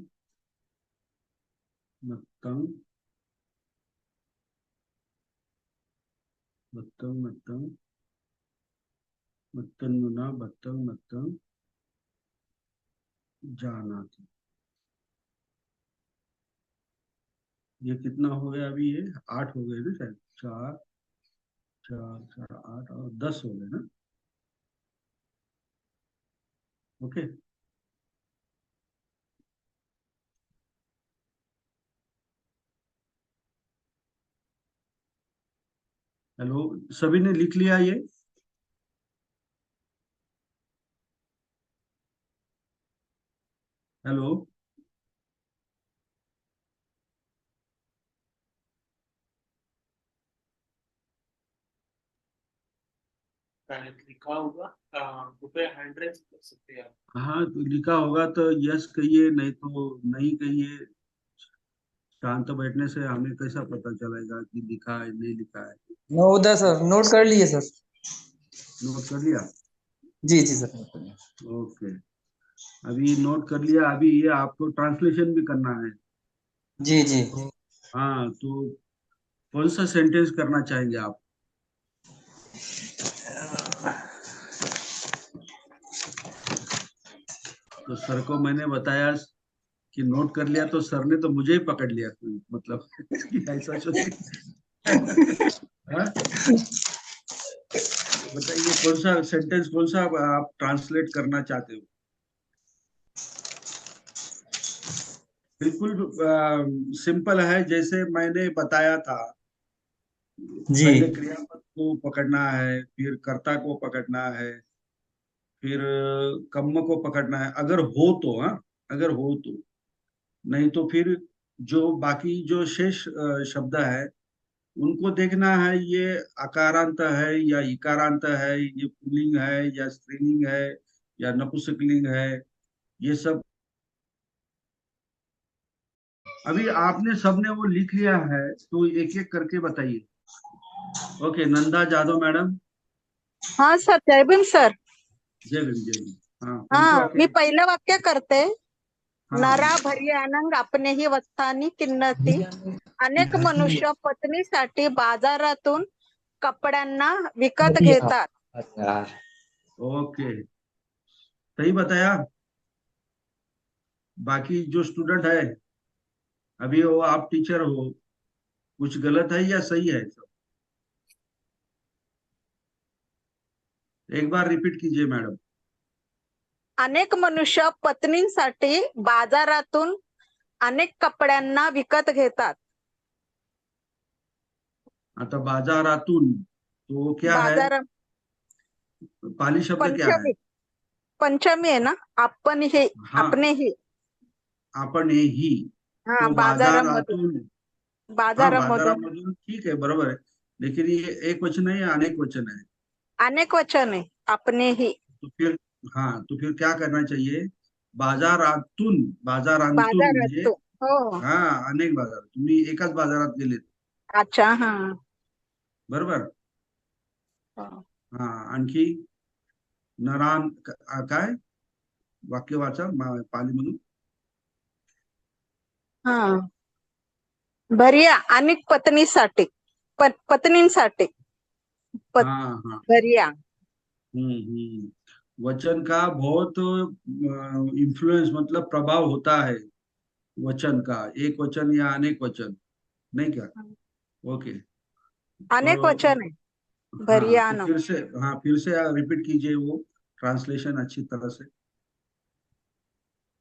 मत्तंग बत्तंग मत्तंग बत्तन न्यूना बत्तंग मत्तंग जानाति। ये कितना हो गया अभी? ये 8 हो गए ना शायद, 4 4 4 8 और 10 हो गए ना। ओके, हेलो, सभी ने लिख लिया ये? हेलो, शायद लिखा होगा, कृपया हैंड रेज कर सकते हैं आप। हाँ, तो लिखा होगा तो यस कहिए, नहीं तो नहीं कहिए। शांत बैठने से हमें कैसा पता चलेगा कि लिखा है नहीं लिखा है? नवोदय सर, नोट कर लिए सर। नोट कर लिया? जी जी सर, नोट कर लिया। ओके, अभी नोट कर लिया। अभी ये आपको ट्रांसलेशन भी करना है। जी जी। हाँ, तो कौन सा सेंटेंस करना चाहेंगे आप? तो सर को मैंने बताया कि नोट कर लिया, तो सर ने तो मुझे ही पकड़ लिया, मतलब कि ऐसा सोचिए। हाँ? बताइए कौन सा सेंटेंस, कौन सा आप ट्रांसलेट करना चाहते हो? बिल्कुल सिंपल है, जैसे मैंने बताया था। जी पहले क्रियापद को पकड़ना है, फिर कर्ता को पकड़ना है, फिर कर्म को पकड़ना है, अगर हो तो। हाँ, अगर हो तो, नहीं तो फिर जो बाकी जो शेष शब्द है उनको देखना है, ये अकारांत है या इकारांत है, ये पुल्लिंग है या स्त्रीलिंग है या नपुंसकलिंग है, ये सब। अभी आपने सबने वो लिख लिया है, तो एक एक करके बताइए। Okay, Nanda Jadhav madam. हा सर, जय भीम सर. जय भीम, जय भीम। हाँ, कौन सा हा, वाक्य? मी पहिलं वाक्य करते. हाँ, नरा भर्यानंग आपणेही वस्तानी किन्नती. अनेक मनुष्य पत्नीसाठी बाजारातून कपड्यांना विकत घेतात. ओके, सही बताया। बाकी जो स्टूडेंट है, अभी वो आप टीचर हो, कुछ गलत है या सही है सब? एक बार रिपीट कीजिए मैडम। अनेक मनुष्य पत्नींसाठी बाजारातून अनेक कपड्यांना विकत घेतात. आता बाजारातून, तो क्या है? बाजार पाली शब्द क्या है? पंचमी पंचमी आहे ना. आपण हे, हाँ, आपने ही. आपण ही। हा, तो बाजारामधून. बाजारातून, हाँ, बाजारामधून बाजारामधून ठीक है, बरोबर है। लेकिन ये एक वचन है या अनेक वचन है? अनेक वचन आहे. आपने ही. तो फिर, हाँ, तो फिर क्या करना चाहिए? बाजारातून, बाजारांतून म्हणजे, बाजारातून. हो. हाँ, अनेक बाजार, तुम्ही एकाच बाजारात गेलेत, अच्छा. हा. बरोबर? हो. हाँ, आणखी नरान काय वाक्य वाचा पाली म्हणून. हा. भर्या अनेक पत्नीसाठी, पत्नींसाठी. हाँ हाँ, भर्या. वचन का बहुत इन्फ्लुएंस, मतलब प्रभाव होता है वचन का, एक वचन या अनेक वचन, नहीं क्या? ओके, अनेक तो वचन आहे. हाँ, तो भर्यानं. फिर से, हाँ, फिर से रिपीट कीजिए वो ट्रांसलेशन अच्छी तरह से।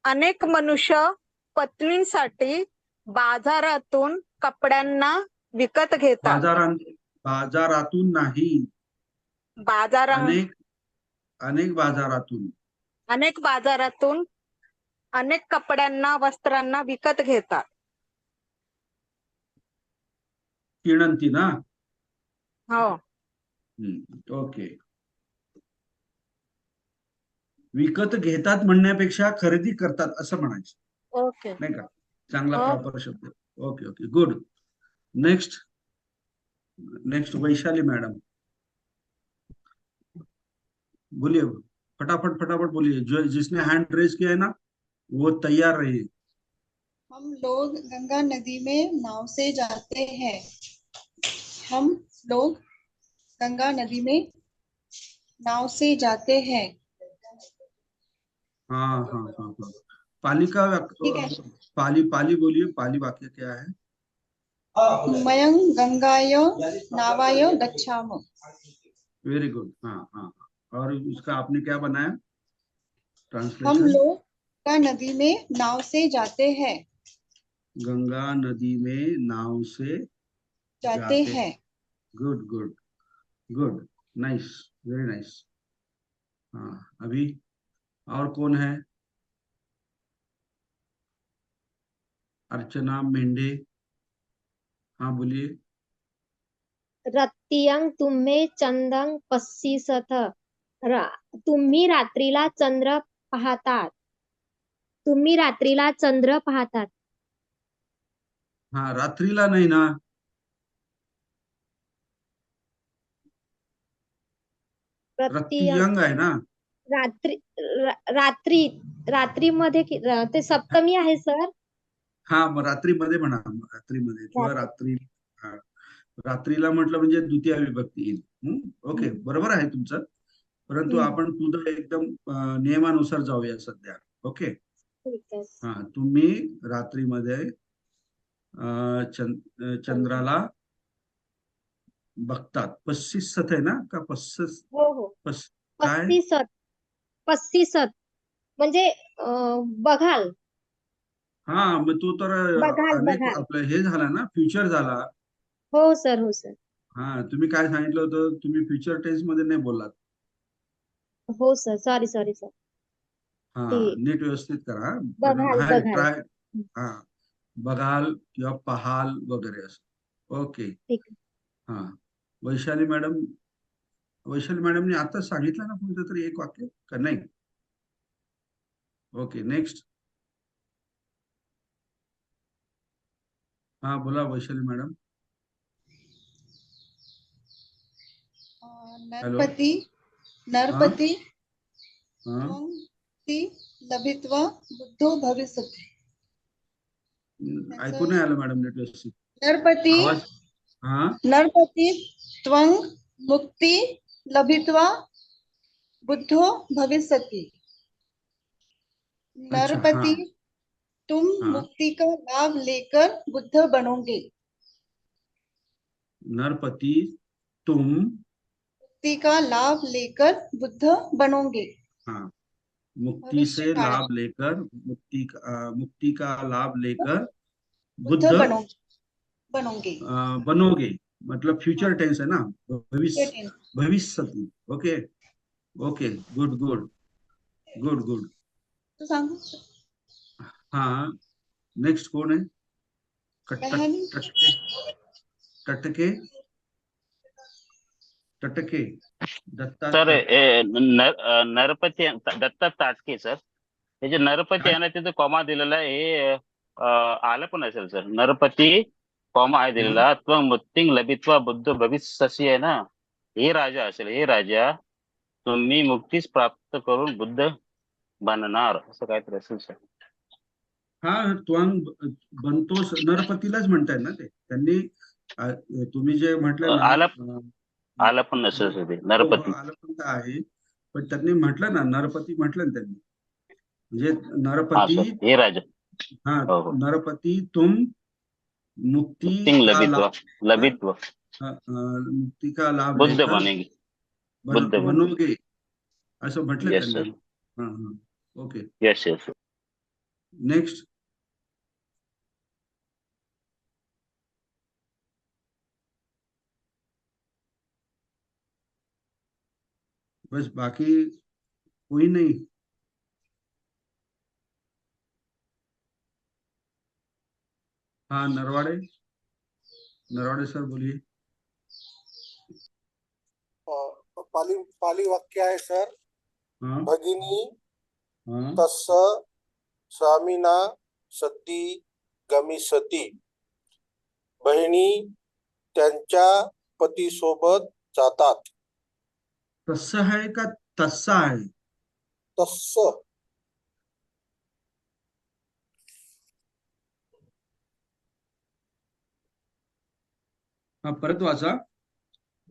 अनेक मनुष्य पत्नींसाठी बाजारातून कपड्यांना विकत घेतात. बाजारातून नाही, अनेक अनेक बाजारातून. अनेक बाजारातून अनेक कपड्यांना, वस्त्रांना विकत घेतात. किणंती ना? हो. ओके, विकत घेतात म्हणण्यापेक्षा खरेदी करतात असं म्हणायचं, ओके. नाही का? चांगला हो. प्रॉपर शब्द. Okay okay, good. Next. Next Vaishali madam, बोलिए, फटाफट फटाफट बोलिए, जो जिसने हैंड रेज किया है ना वो तैयार रहिए। हम लोग गंगा नदी में नाव से जाते हैं। हम लोग गंगा नदी में नाव से जाते हैं। हाँ हाँ हाँ हाँ, पाली का ठीक है। पाली पाली बोलिए, पाली वाक्य क्या है? मयं गंगाय नावाय गच्छामः। वेरी गुड, हाँ हाँ हाँ। और उसका आपने क्या बनाया हम ट्रांसलेशन? लोग गंगा नदी में नाव से जाते हैं। गंगा नदी में नाव से जाते जाते। हैं। Good good good, nice, very nice. हाँ, अभी और कौन है? अर्चना मेंढे, हाँ बोलिए। रत्तियं तुम्ही चंदं पस्सीसथ. तुम्ही रात्रीला चंद्र पाहतात. तुम्ही रात्रीला चंद्र पाहतात. हाँ, रात्रीला नहीं ना, रत्तियं रत्तियंग है ना। रात्री रात्री रात्रीमध्ये ते सप्तमी आहे सर. हाँ, मग रात्रीमध्ये म्हणा, रात्रीमध्ये किंवा रात्री, हा, रात्रीला म्हटलं म्हणजे द्वितीय विभक्ती येईल। ओके, बरोबर आहे तुमचं, परंतु आपण तुझं एकदम नियमानुसार जाऊया सध्या। ओके, ठीक आहे. हा, तुम्ही रात्रीमध्ये चंद्राला बघतात। पस्सीसत आहे ना का पस्सीस? हो हो, काय? पस्सीसत म्हणजे बघाल. हा, मग तो तर बघाल अनेक बघाल. आपलं हे झाला ना, फ्युचर झाला। हो सर, हो सर. हा, तुम्ही काय सांगितलं होतं, तुम्ही फ्युचर टेन्स मध्ये नाही बोललात। हो सर, सॉरी सॉरी सर. हा, ते नीट व्यवस्थित करा, बघाल हाय बघाल. ट्राय। हा, बघाल किंवा पहाल वगैरे असं। ओके, ठीक आहे. हा, वैशाली मॅडम, वैशाली मॅडमने आता सांगितलं ना कोणतं तरी एक वाक्य का नाही? ओके, नेक्स्ट, हा बोला वैशाली मॅडम। नरपति नरपति त्वं मुक्ति लभित्वा बुद्धो भविष्यति। ऐकू नाही आलं मॅडम, नीट व्यवस्थित नरपति आवाज। हा, नरपति त्वं मुक्ति लभित्वा बुद्धो भविष्यति। अच्छा, नरपति, हाँ तुम हाँ, मुक्ति का लाभ लेकर बुद्ध बनोगे। नरपति तुम, मुक्ति का लाभ लेकर बुद्ध बनोगे। हाँ, मुक्ति भविष्य से काल लाभ लेकर, मुक्ति का लाभ लेकर बुद्ध बुद्ध बनोगे। बनोगे, मतलब फ्यूचर हाँ, टेंस है ना, ये भविष्य, टेंस। भविष्यति। Okay okay, good good good good. तो सांगू हाँ, नेक्स्ट कौन है? बहन टटके, टटके, टटके, दत्ता सर नरपती दत्ता ताटके सर, हे जे नरपती आहे ना तिथे कॉमा दिलेला आहे, हे आलं पण असेल सर, नरपती कॉमा आहे दिलेला, त्वं मुक्तिं लभित्वा बुद्ध भविष्यसि आहे ना, हे राजा असेल, हे राजा तुम्ही मुक्तीच प्राप्त करून बुद्ध बनणार, असं काहीतरी असेल सर. हा, त्वंग बनतोस, नरपतीलाच म्हणताय ना ते त्यांनी, तुम्ही जे म्हटलं ना, आलं पण नसेल सर ते हो, नरपती. आलं पण तर आहे, पण त्यांनी म्हटलं ना, नरपती म्हटलं ना त्यांनी, म्हणजे हा नरपती, सर, हे राजा. हाँ, हो हो, नरपति तुम मुक्ति मुक्तिं का लाभ लभित्वा मुक्ति का लाभ बुद्ध लेकर बनेंगे, बुद्ध बनेंगे. बनोगे, असं म्हटलं यस त्यांनी। सर, हाँ हाँ, ओके, यस यस. नेक्स्ट, बस बाकी कोई नहीं। हाँ, नरवाड़े, नरवाड़े सर बोलिए। पाली पाली वाक्य आहे सर। हाँ भगिनी हाँ, तस्य स्वामिना सती गमिष्यति। बहिणी त्यांच्या पती सोबत जातात. तस्सं आहे का तस्सा आहे? तस्स. हा, परत वाचा.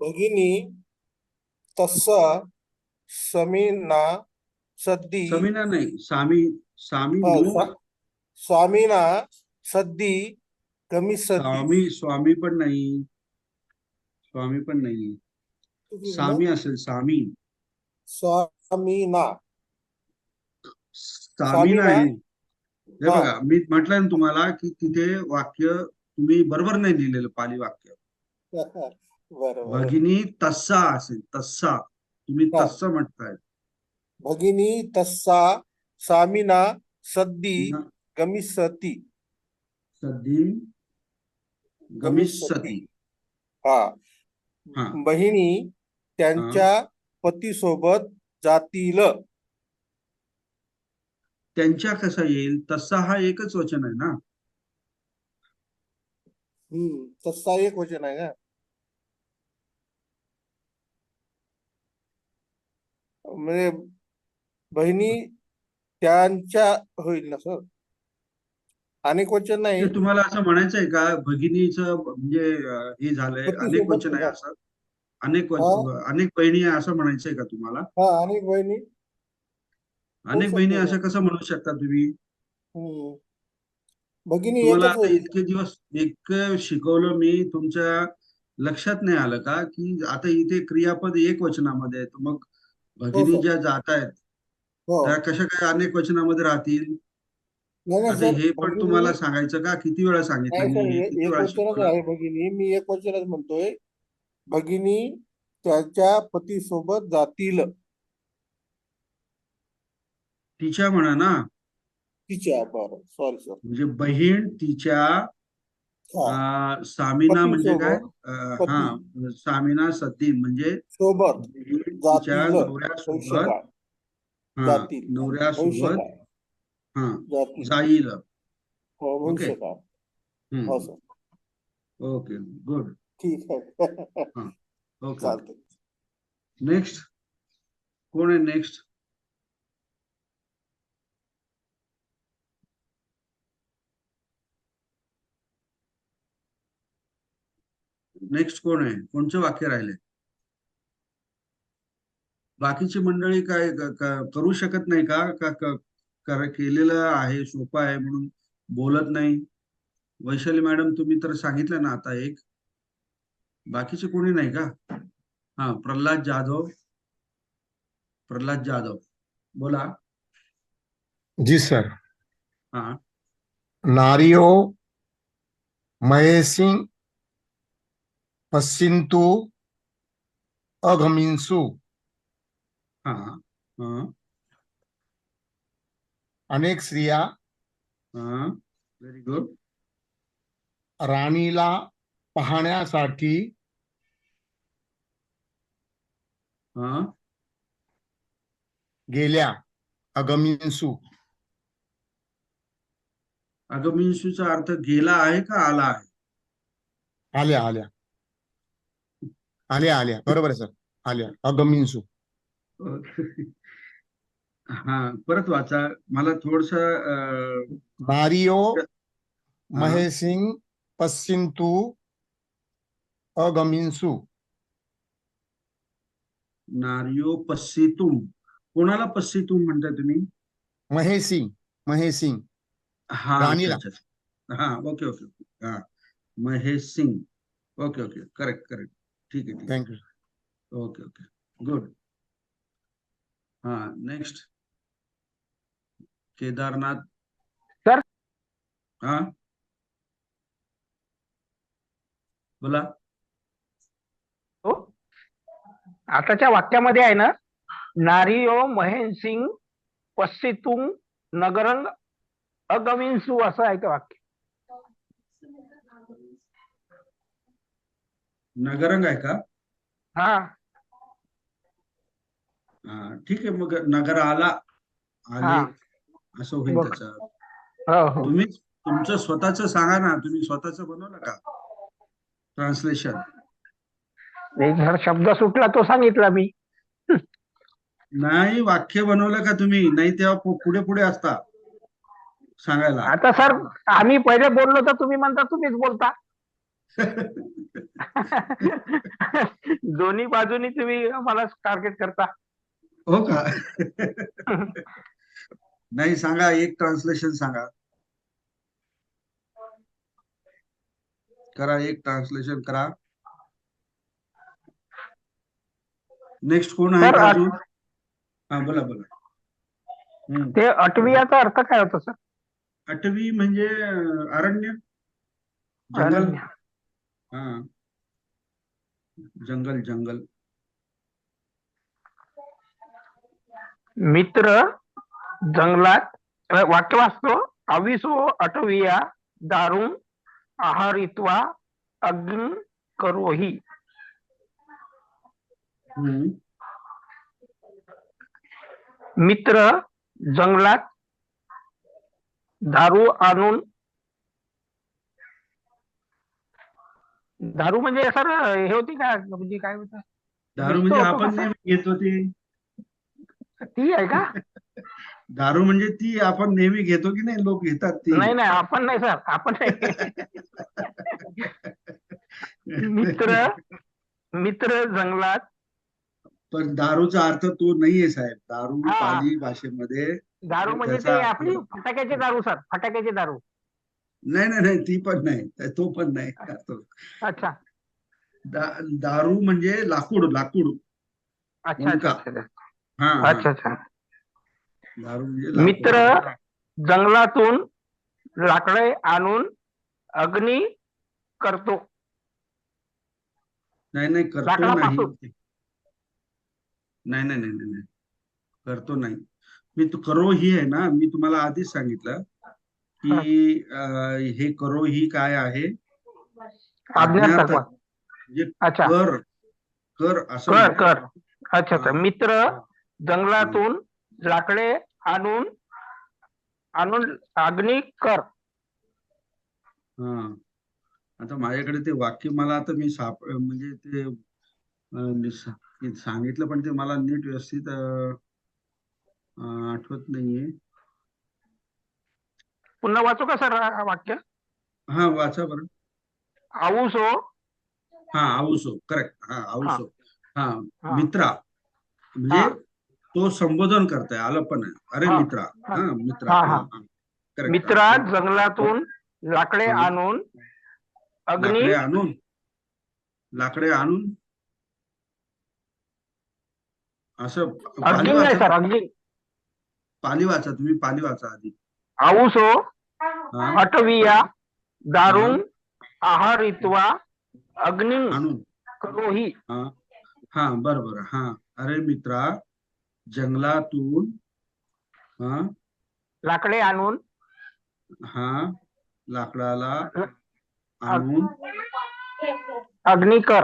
भगिनी तस्सा समीना सद्दी. समीना नाही, सामी सामी हा, नो. स्वामीना सद्दी गमिसती. स्वामी पण नाही, स्वामी पण नाही. सामी असेल, सामी. स्वामीना. सामीना आहे. हे हा. बघा, मी म्हटलं ना तुम्हाला की तिथे वाक्य तुम्ही बरोबर नाही लिहिलेलं, पाली वाक्य. बरोबर. भगिनी तस्सा असेल, तस्सा. तुम्ही हा. तस्सा म्हणताय. भगिनी तस्सा सामीना सद्दी न- गमिसती. सदी गमिष्यति. हा. हा. बहिणी त्यांच्या पतीसोबत जातील. त्यांच्या कसा येईल? तस्सा हा एकच वचन आहे ना. तस्सा एक वचन आहे का? म्हणजे बहिणी त्यांच्या होईल ना सर, अनेक वचन नाही. ते तुम्हाला असं म्हणायचं आहे का भगिनीचं म्हणजे हे झालंय, पती अनेक सोबत वचन आहे हा. असं? अनेक हा. अनेक बहिणी आहे असं म्हणायचंय का तुम्हाला? हा, अनेक बहिणी. अनेक बहिणी शकतो असं कसं म्हणू शकता तुम्ही? भगिनी तुम्हाला एकच आता होईल. इतके दिवस इतकं शिकवलं मी, तुमच्या लक्षात नाही आलं का की आता इथे क्रियापद एक वचनामध्ये आहे, तर मग भगिनी सर. ज्या जात आहेत हो. त्या कशा काय अनेक वचनामध्ये राहतील? नाही आता सर, हे पण भगिनी तुम्हाला सांगायचं का? किती वेळा सांगितलं नाही मी, सर, हे किती एक वेळा वचनच शिकवलं? आहे भगिनी. मी एक वचनच म्हणतोय. भगिनी त्याच्या पतीसोबत जातील. तिच्या म्हणा ना, तिच्या. बरं, सॉरी सर. म्हणजे बहीण तिच्या हा. सामीना म्हणजे काय? पतीसोबत हा, सामीना सती म्हणजे सोबत बहीण तिच्या जातील. नवऱ्यासोबत, भविष्यकाळ. हा, जातील. नवऱ्यासोबत भविष्यकाळ. हा जातील. जाईल. हो, ओके. भविष्यकाळ. हो सर. Okay, good. ठीक आहे. हा, ओके. चालतंय. नेक्स्ट कोण आहे? नेक्स्ट नेक्स्ट कोण आहे? कोणचं वाक्य राहिले? बाकीची मंडळी काय करू शकत नाही का? केलेलं आहे, सोपं आहे म्हणून बोलत नाही. वैशाली मॅडम, तुम्ही तर सांगितलं ना आता एक. बाकीचे कोणी नाही का? हा, प्रल्हाद जाधव. प्रल्हाद जाधव बोला. जी सर. हाँ, नारियो महेसिंग पश्चिंतु अघमिंसु. हाँ, हाँ, अनेक स्त्रिया हाँ, व्हेरी गुड. राणीला पाहण्यासाठी हाँ, गेल्या. अगमिंसु. अगमिंसूचा अर्थ गेला आहे का आला आहे? आल्या आल्या आल्या आल्या, बरोबर आहे सर. आल्या. अगमिंसु. हा, परत वाचा. मला थोडस नारियो महेसिंग पश्चिंतु अगमिंसु. नारियो पश्चितुम. कोणाला पश्चितुम म्हणताय तुम्ही? महेसिंग. महेसिंग हा, राणीला. अच्छा अच्छा. हा, ओके ओके ओके. हा, Mahesh Singh. Okay okay, correct correct. ठीक आहे, ठीक आहे. थँक्यू. Okay okay, good. हा, नेक्स्ट केदारनाथ सर. हा, बोला. हो, आताच्या वाक्यामध्ये आहे ना, नारियो महेंसिंग पश्चितुम नगरंग अगमिंसु असं आहे ते वाक्य. नगरंग आहे का? हा, हा, ठीक आहे. मग नगर आला, आले हा. असं होईल बघ. त्याचं. हो हो. तुम्ही तुमचं स्वतःच सांगा ना. तुम्ही स्वतःच बनवलं का ट्रान्सलेशन? एक जर शब्द सुटला तो सांगितला मी. नाही वाक्य बनवलं का तुम्ही? नाही तेव्हा पुढे पुढे असता सांगायला. आता सर आम्ही पहिले बोललो तर तुम्ही म्हणता तुम्हीच बोलता. दोन्ही बाजूनी तुम्ही मला टार्गेट करता. हो का? नाही सांगा, एक ट्रान्सलेशन सांगा. करा, एक ट्रान्सलेशन करा. नेक्स्ट कोण आहे सर का अजून? हा बोला बोला. ते अटवियाचा अर्थ काय होतो सर? अटवी म्हणजे अरण्य, जंगल. अरण्य. हा, जंगल जंगल. मित्र जंगलात वाक्य वाचतो. अविसो अटविया दारुण आहारित्वा अग्नि करोही. मित्र जंगलात दारू आणून, दारू म्हणजे सर हे होती का, म्हणजे काय होतं? दारू म्हणजे आपण नेहमी घेतो ती आहे का? दारू म्हणजे ती आपण नेहमी घेतो की नाही, लोक घेतात ती. नाही नाही, आपण नाही सर, आपण नाही. मित्र जंगलात. पण दारूचा अर्थ तो नाहीये साहेब. दारू पाली भाषेमध्ये दारू म्हणजे ते आपली फटाक्याची दारू सर, फटाक्याची दारू. नाही नाही नाही, ती पण नाही, तो पण नाही. अच्छा. दारू म्हणजे लाकूड, लाकूड. अच्छा अच्छा हा अच्छा अच्छा. दारू म्हणजे मित्र जंगलातून लाकडे आणून अग्नी करतो. नाही नाही, करतो नाही. नाही नाही नाही नाही, करतो नाही. मी तो करो ही आहे ना, मी तुम्हाला आधीच सांगितलं की हे करो ही काय आहे? म्हणजे कर, कर असं. कर कर. अच्छा अच्छा. मित्र जंगलातून लाकडे आणून अग्नी कर. हा, आता माझ्याकडे ते वाक्य मला आता मी म्हणजे ते सांगितलं पण ते मला नीट व्यवस्थित आठवत नाहीये. पुन्हा वाचू का सर वाक्य? हा वाचा बरं. आऊसो. हा आऊसो, करेक्ट. हा आऊसो. हा, मित्रा म्हणजे तो संबोधन करताय, आलं पण आहे. अरे मित्रा. हा मित्रा. करेक्ट. मित्रा जंगलातून लाकडे आणून अग्नी. लाकडे आणून असं पाली वाचा. पाली वाचा तुम्ही, पाली वाचा आधी. आऊसो अटविया दारुण आहारित्वा अग्नि करोही. हा बरोबर. हा, अरे मित्रा जंगलातून लाकडे आणून. हा, लाकडाला आणून अग्नी कर.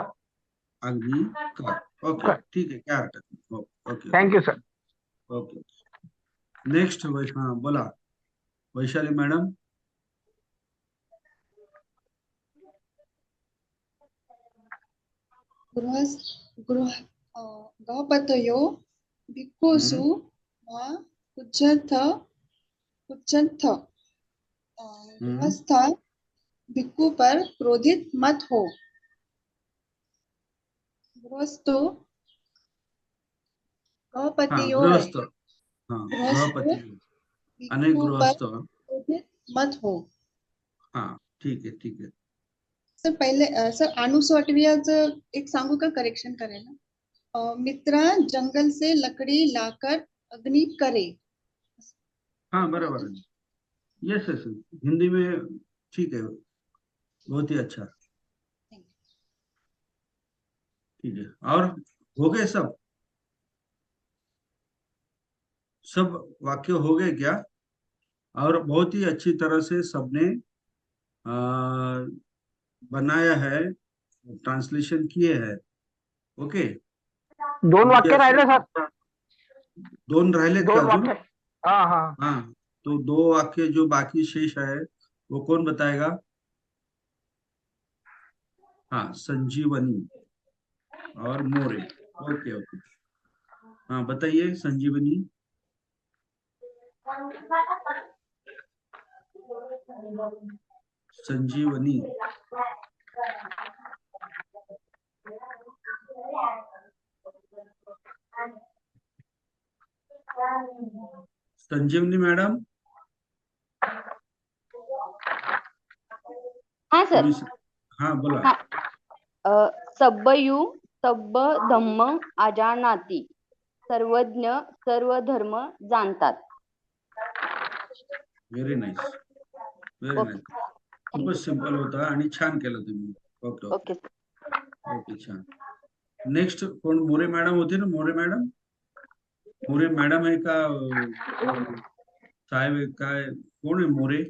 अग्नी कर. ओके ठीक आहे, काय हरकत नाही. Okay, thank you sir. Okay. Next हा बोला, वैशाली मॅडम. गृहपतयो भिक्खुषु मा उच्चथ गृहस्थ भिक्खु पर क्रोधित मत हो. गृहस्थो गृहपतियो अनेक गृहस्थ मत हो. हा ठीक आहे ठीक आहे. सर पहिले सर अनुसो अटवियाचं एक सांगू का, करेक्शन करायला? मित्रा जंगल से लकड़ी लाकर अग्नि करे. हाँ बराबर है. यस यस, हिंदी में ठीक है, बहुत ही अच्छा. ठीक है, और हो गए सब वाक्य हो गए क्या? और बहुत ही अच्छी तरह से सबने बनाया है, ट्रांसलेशन किए हैं. ओके. 2 वाक्य राहिले सर. 2 राहिले का अजून? हाँ. तो 2 वाक्य जो बाकी शेष है वो कौन बताएगा? हाँ, संजीवनी. और मोरे। ओके ओके, हाँ बताइए संजीवनी। संजीवनी, संजीवनी मैडम। हाँ सर। हाँ बोला। सब्बयू सब्ब धम्म अजानाती, सर्वज्ञ सर्व धर्म जाणतात. Very nice, very nice. खूपच सिंपल होता आणि छान केलं तुम्ही. ओके ओके ओके, छान. नेक्स्ट कोण? मोरे मॅडम होते ना, मोरे मॅडम. मोरे मॅडम आहे का साहेब आहे काय, कोण आहे मोरे?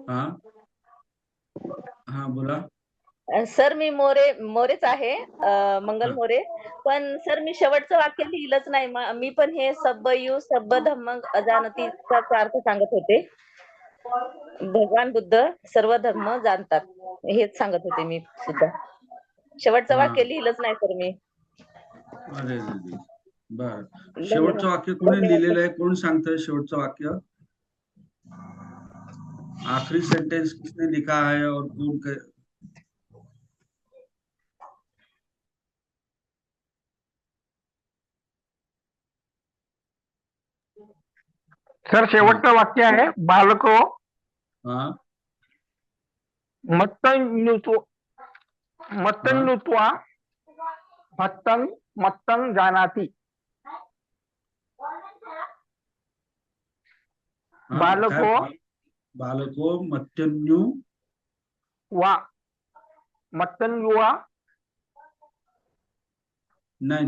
हा हा बोला. सर मी मोरेच आहे, मंगल मोरे. पण सर मी शेवटचं वाक्य लिहिलंच नाही. मी पण हे सब्बयू सब्ब धम्म अजानतीचा अर्थ सांगत होते. भगवान बुद्ध सर्व धर्म जाणतात, हेच सांगत होते मी सुद्धा. शेवटचं वाक्य लिहिलंच नाही सर मी. अरे बर, शेवटचं वाक्य कोणी लिहिलेलं आहे? कोण सांगतंय शेवटचं वाक्य? आखिरी सेंटेंस किसने लिखा है और कौन? सर शेवटचं वाक्य आहे, बालको मत्तन्नुत्वा मत्तं जानाति. बालको मत्तन्युवा नाही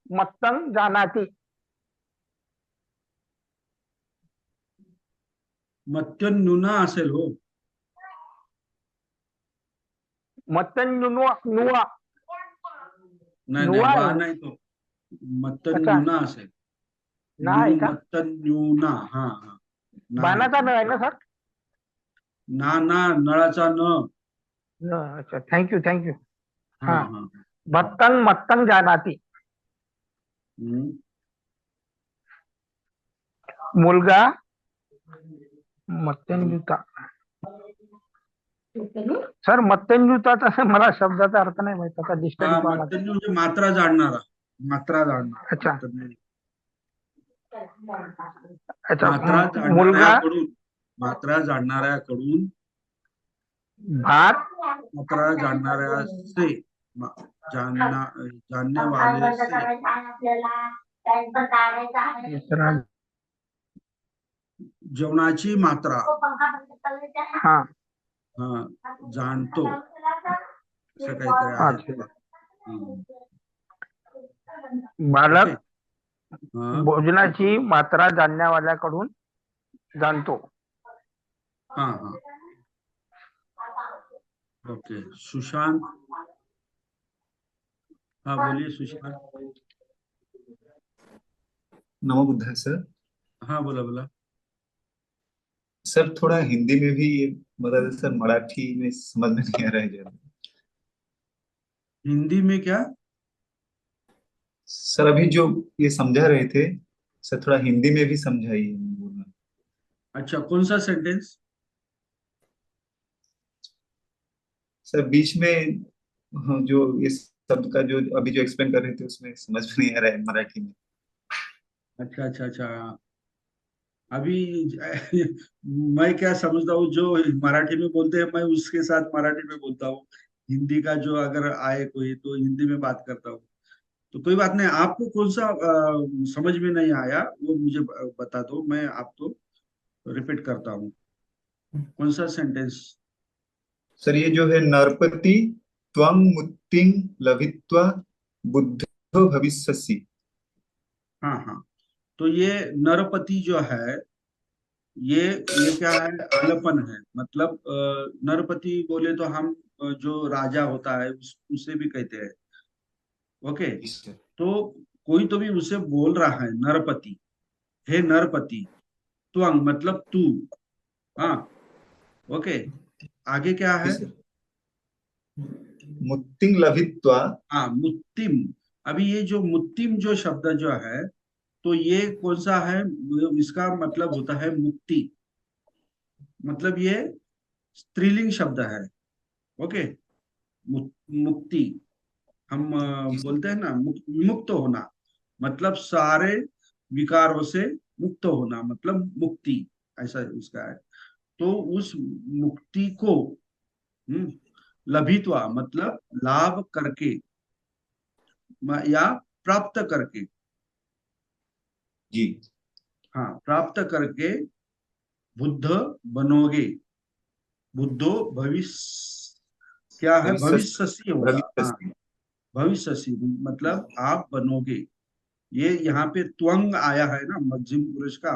मत्तं जानाति. मत्तन्नुना असेल हो. मत्तन्नुवा नाही वा नाही, तो मत्तन्नुना असेल. मत्तन्नुना. हा हा, बाणाचा न आहे ना सर? ना नळाचा न. अच्छा, थँक्यू. हा, मत्तं जानाति. मुलगा मत्तन्युता. सर मत्तन्युताचा मला शब्दाचा अर्थ नाही माहित. आता डिक्शनरी म्हणजे मात्रा जाणणारा. अच्छा, मात्रा जाणणाऱ्याकडून भात मात्रा जाणणाऱ्याचे जानने वाले से जेवणाची मात्रा जाणतो, असं काहीतरी आहे. बालक भोजनाची मात्रा जाणण्यावाल्याकडून जाणतो. हा हा, ओके. सुशांत, हाँ बोलिए सुशांत. नमो बुद्धाय सर. हाँ बोला. सर थोड़ा हिंदी में भी बता दे सर, मराठी में समझ में नहीं आ रहा है ज्यादा. हिंदी में क्या सर? अभी जो ये समझा रहे थे सर, थोड़ा हिंदी में भी समझाइए. अच्छा, कौन सा सेंटेंस? सर बीच में जो इस शब्द का जो अभी जो एक्सप्लेन कर रहे थे उसमें समझ में नहीं आ रहा है मराठी में. अच्छा. अभी मैं क्या समझता हूँ, जो मराठी में बोलते हैं मैं उसके साथ मराठी में बोलता हूँ. हिंदी का जो अगर आए कोई तो हिंदी में बात करता हूँ. तो कोई बात नहीं. आपको कौन सा समझ में नहीं आया वो मुझे बता दो, मैं आपको रिपीट करता हूँ. कौन सा सेंटेंस? सर ये जो है, नरपति त्वं मुक्तिं लभित्वा बुद्धो भविष्यसि. हाँ, तो ये नरपति जो है, ये क्या है? आलपन है. मतलब नरपति बोले तो हम जो राजा होता है उसे भी कहते हैं. ओके, तो कोई तो भी उसे बोल रहा है नरपति, हे नरपति. त्वं मतलब तू. हाँ, ओके. आगे क्या है? मुक्तिं लभित्वा। हाँ, मुत्तिम। अभी ये जो मुत्तिम जो शब्द जो है, तो ये कौन सा है? इसका मतलब होता है मुक्ति। मतलब ये स्त्रीलिंग शब्द है। ओके। मुक्ति, हम बोलते हैं ना, मुक्त होना, मतलब सारे विकारों से मुक्त होना, मतलब मुक्ति, ऐसा उसका है। तो उस मुक्ति को लभित्वा मतलब लाभ करके या प्राप्त करके। जी। हाँ, प्राप्त करके बुद्ध बनोगे। बुद्धो भविष्य, क्या है? भविष्यसी होगा। हाँ, भविष्यसी मतलब आप बनोगे। ये यहाँ पे त्वंग आया है ना, मध्यम पुरुष का,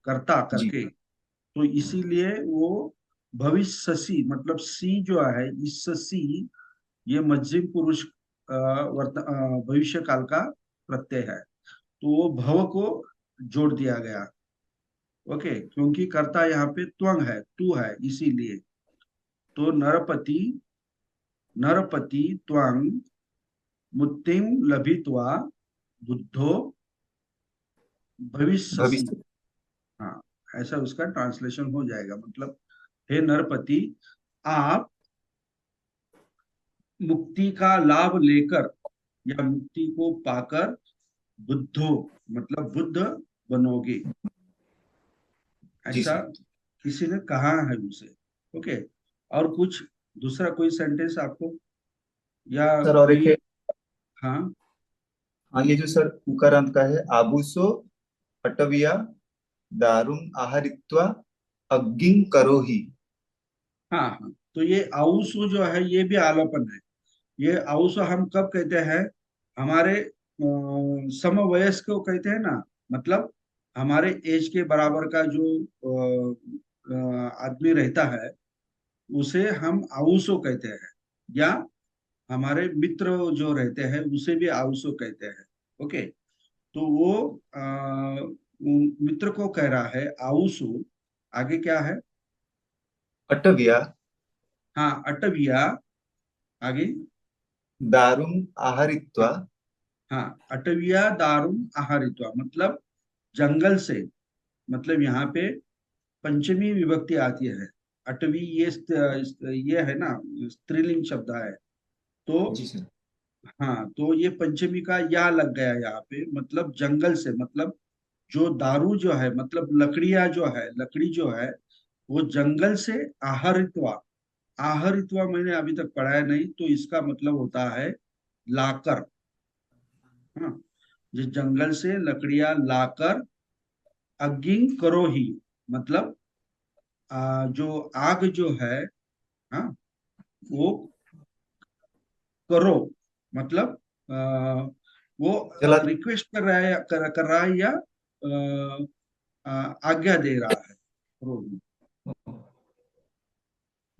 कर्ता जी। करके, तो इसीलिए वो भविष्यसी मतलब सी जो है, इस सी, ये मध्यम पुरुष भविष्य काल का प्रत्यय है, तो वो भव को जोड़ दिया गया। ओके, क्योंकि कर्ता यहाँ पे त्वंग है, तू है, इसीलिए। तो नरपति, नरपति त्वंग मुक्तिं लभित्वा बुद्धो भविष्यसि। भविष्य। हाँ, ऐसा उसका ट्रांसलेशन हो जाएगा। मतलब हे नरपति, आप मुक्ति का लाभ लेकर या मुक्ति को पाकर बुद्धो मतलब बुद्ध बनोगे, जी ऐसा सर। किसी ने कहा है उसे। ओके। और कुछ दूसरा कोई सेंटेंस आपको, या सर और एक कोई? है, हाँ हाँ ये जो सर उकारांत का है, आबुसो अटविया दारुम आहारित्वा अग्गिं करोहि। हाँ हाँ, तो ये आउसो जो है, ये भी आलोपन है। ये आउसो हम कब कहते हैं? हमारे समवयस्क को कहते हैं ना, मतलब हमारे एज के बराबर का जो आदमी रहता है, उसे हम आउसो कहते हैं। या हमारे मित्र जो रहते हैं, उसे भी आउसो कहते हैं। ओके। तो वो मित्र को कह रहा है आउसो। आगे क्या है? अटविया हाँ, अटविया। आगे? दारुम आहारित्वा। हाँ, अटविया दारुम आहारित्वा मतलब जंगल से, मतलब यहाँ पे पंचमी विभक्ति आती है। अटवी, ये है ना, स्त्रीलिंग शब्द है। तो जी सर। हाँ, तो ये पंचमी का या लग गया यहाँ पे, मतलब जंगल से, मतलब जो दारू जो है, मतलब लकड़ियां जो है, लकड़ी जो है, वो जंगल से आहरित्वा। आहरित्वा मैंने अभी तक पढ़ाया नहीं, तो इसका मतलब होता है लाकर। हाँ, जिस जंगल से लकड़ियां लाकर अग्नि करो ही, मतलब जो आग जो है, हाँ, वो करो, मतलब वो जला। रिक्वेस्ट कर रहा है, कर रहा है, या आज्ञा दे रहा है। करो ही।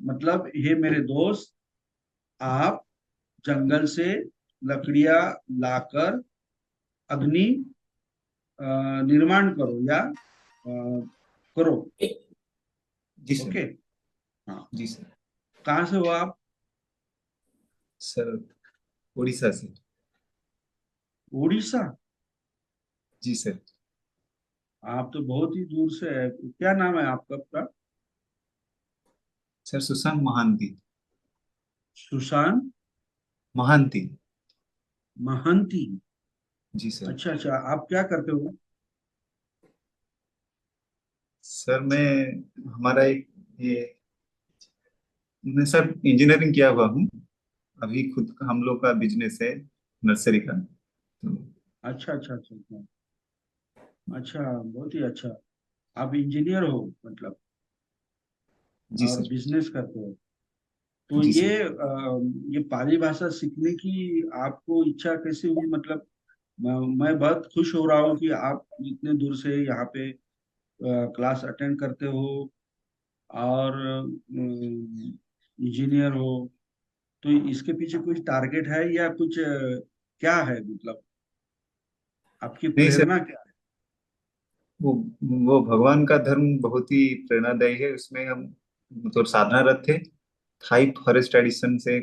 मतलब हे मेरे दोस्त, आप जंगल से लकड़ियां लाकर अग्नि निर्माण करो, या करो। जी सर। ओके। हाँ, जी सर। कहाँ से हो आप? सर उड़ीसा से। उड़ीसा? जी सर। आप तो बहुत ही दूर से है। क्या नाम है आपका? सर सुशांत महांती। सुशांत महांती। महंती? जी सर। अच्छा अच्छा, आप क्या करते हो? सर मैं, हमारा एक ये, मैं सर इंजीनियरिंग किया हुआ हूँ। अभी खुद का हम लोग का बिजनेस है नर्सरी का, तो। अच्छा अच्छा अच्छा अच्छा। अच्छा, बहुत ही अच्छा। आप इंजीनियर हो मतलब, जी और सर। बिजनेस करते हो। तो जी ये सर। ये पाली भाषा सीखने की आपको इच्छा कैसे हुई? मतलब मैं बहुत खुश हो रहा हूँ कि आप इतने दूर से यहाँ पे क्लास अटेंड करते हो, और इंजीनियर हो। तो इसके पीछे कुछ टारगेट है, या कुछ क्या है, मतलब आपकी नहीं सर, प्रेरणा क्या है? वो वो भगवान का धर्म बहुत ही प्रेरणादायी है। उसमें हम मतलब साधनारत थे। थाई फॉरेस्ट ट्रेडिशन से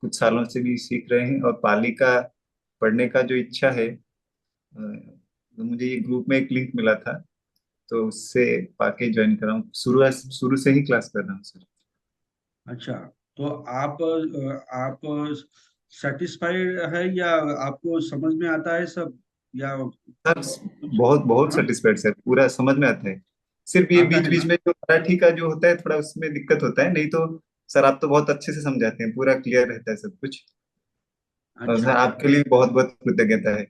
कुछ सालों से भी सीख रहे हैं, और पाली का पढ़ने का जो इच्छा है, तो मुझे ये ग्रुप में एक लिंक मिला था, तो उससे पाके ज्वाइन कर रहा हूँ। शुरू से ही क्लास कर रहा हूँ सर। अच्छा, तो आप सेटिस्फाइड है या आपको समझ में आता है सब, या सर कुछ? बहुत बहुत हाँ, सेटिस्फाइड सर, पूरा समझ में आता है। सिर्फ ये आता बीच है बीच ना? में जो मराठी का जो होता है थोड़ा, उसमें दिक्कत होता है, नहीं तो सर आप तो बहुत अच्छे से समझाते हैं, पूरा क्लियर रहता है सब कुछ। और अच्छा सर अच्छा। आपके लिए बहुत बहुत कृतज्ञता है।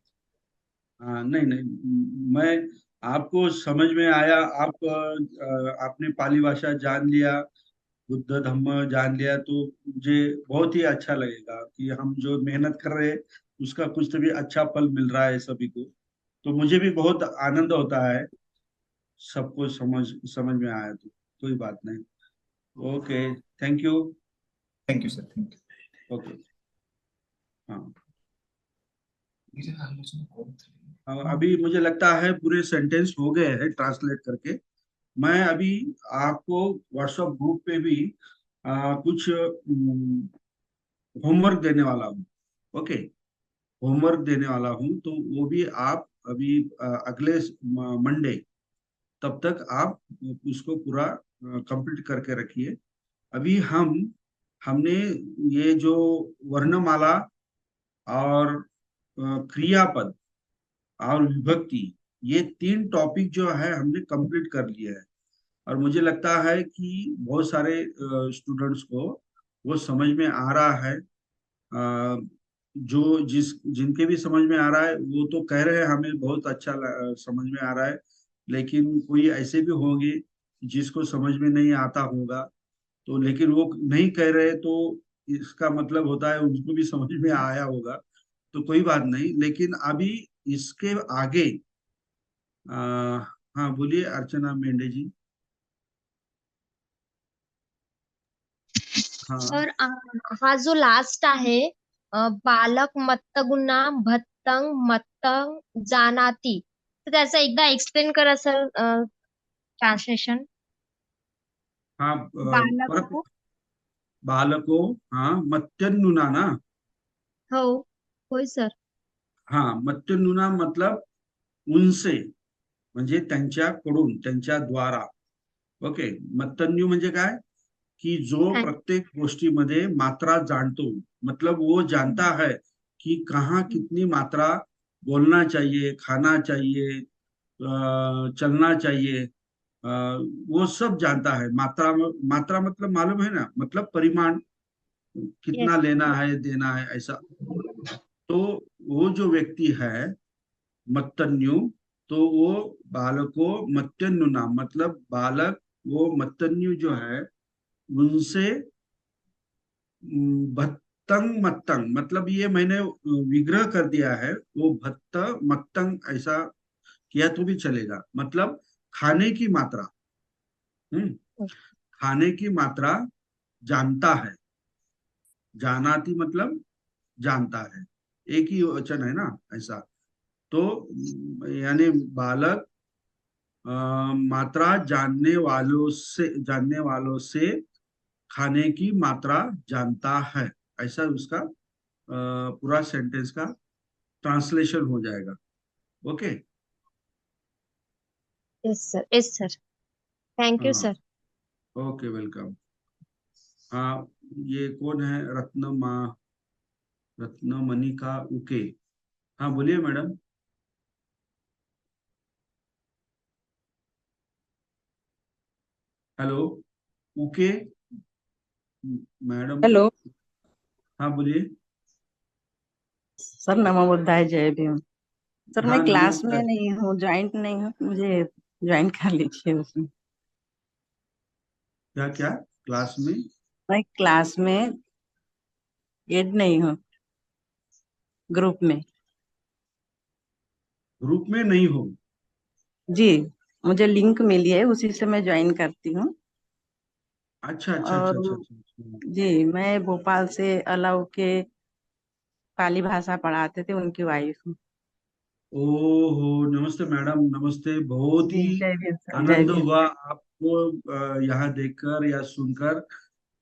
हाँ, नहीं नहीं, मैं आपको समझ में आया, आपने पाली भाषा जान लिया, बुद्ध धम्म जान लिया, तो मुझे बहुत ही अच्छा लगेगा कि हम जो मेहनत कर रहे हैं उसका कुछ तो भी अच्छा फल मिल रहा है सभी को। तो मुझे भी बहुत आनंद होता है सबको समझ समझ में आया तो। कोई बात नहीं। Okay, thank you. Thank you sir, thank okay. हाँ, यू। अभी मुझे लगता है पूरे सेंटेंस हो गए हैं ट्रांसलेट करके। मैं अभी आपको व्हाट्सएप ग्रुप पे भी कुछ होमवर्क देने वाला हूँ। ओके, होमवर्क देने वाला हूँ, तो वो भी आप अभी अगले मंडे तब तक आप उसको पूरा कंप्लीट करके रखिए। अभी हमने ये जो वर्णमाला और क्रियापद और विभक्ति, ये 3 टॉपिक जो है हमने कंप्लीट कर लिए हैं। और मुझे लगता है कि बहुत सारे स्टूडेंट्स को वो समझ में आ रहा है। जो जिनके भी समझ में आ रहा है वो तो कह रहे हैं हमें बहुत अच्छा समझ में आ रहा है, लेकिन कोई ऐसे भी होंगे जिसको समझ में नहीं आता होगा, तो लेकिन वो नहीं कह रहे, तो इसका मतलब होता है उनको भी समझ में आया होगा। तो कोई बात नहीं, लेकिन अभी इसके आगे आ, हाँ बोलिए अर्चना मेंढे जी। हाँ सर हा जो लास्ट आहे बालक मत्तगुणा भत्तंग मत्तंग जानाती, तर त्याचा एकदा एक्सप्लेन करा सर, ट्रान्सलेशन. हाँ, परत बालक. बालको, हाँ मत्यन्नुना ना। हो. होय सर. हाँ, मत्यन्नुना मतलब उनसे, म्हणजे त्यांच्याकडून, त्यांच्या द्वारा। ओके, मत्तन्यू म्हणजे काय, कि जो काय? प्रत्येक गोष्टीमध्ये मात्रा जाणतो, मतलब वो जानता है कि कहाँ कितनी मात्रा बोलना चाहिए, खाना चाहिए, चलना चाहिए, वो सब जानता है। मात्रा मात्रा मतलब मालूम है ना, मतलब परिमाण, कितना येस. लेना है देना है ऐसा। तो वो जो व्यक्ति है मत्तन्यु, तो वो बालको मत्यन्नुना मतलब बालक, वो मत्तन्यु जो है उनसे भत्तंग मत्तंग, मतलब ये मैंने विग्रह कर दिया है, वो भत्त मत्तंग ऐसा किया तो भी चलेगा, मतलब खाने की मात्रा। खाने की मात्रा जानता है। जानाती मतलब जानता है, एक ही वचन है ना ऐसा। तो यानी बालक मात्रा जानने वालों से खाने की मात्रा जानता है, ऐसा उसका पूरा सेंटेंस का ट्रांसलेशन हो जाएगा। Okay. Yes sir, yes sir. Thank you हाँ, सर. Okay, welcome. हाँ, ये कौन है, रत्नमणिका उके। हाँ बोलिए मैडम। हेलो, उके मैडम। हेलो हाँ बोलिए। सर, नमो बुद्धाय जय भीम। सर मैं हाँ, क्लास में नमस्कार। नहीं हूँ, ज्वाइंट नहीं हूँ, मुझे ज्वाइन कर लीजिए उसमें। क्या क्या क्लास में? मैं क्लास में एड नहीं हूँ, ग्रुप में। ग्रुप में नहीं हो? जी, मुझे लिंक मिली है, उसी से मैं ज्वाइन करती हूँ। अच्छा अच्छा अच्छा अच्छा और अच्छा अच्छा। जी, मैं भोपाल से अलाउ के पाली भाषा पढ़ाते थे, उनकी वाइफ हूँ। ओहो, नमस्ते मैडम, नमस्ते। बहुत जी ही जय भीम सर, जय आनंद भीम। हुआ आपको यहाँ देखकर या सुनकर।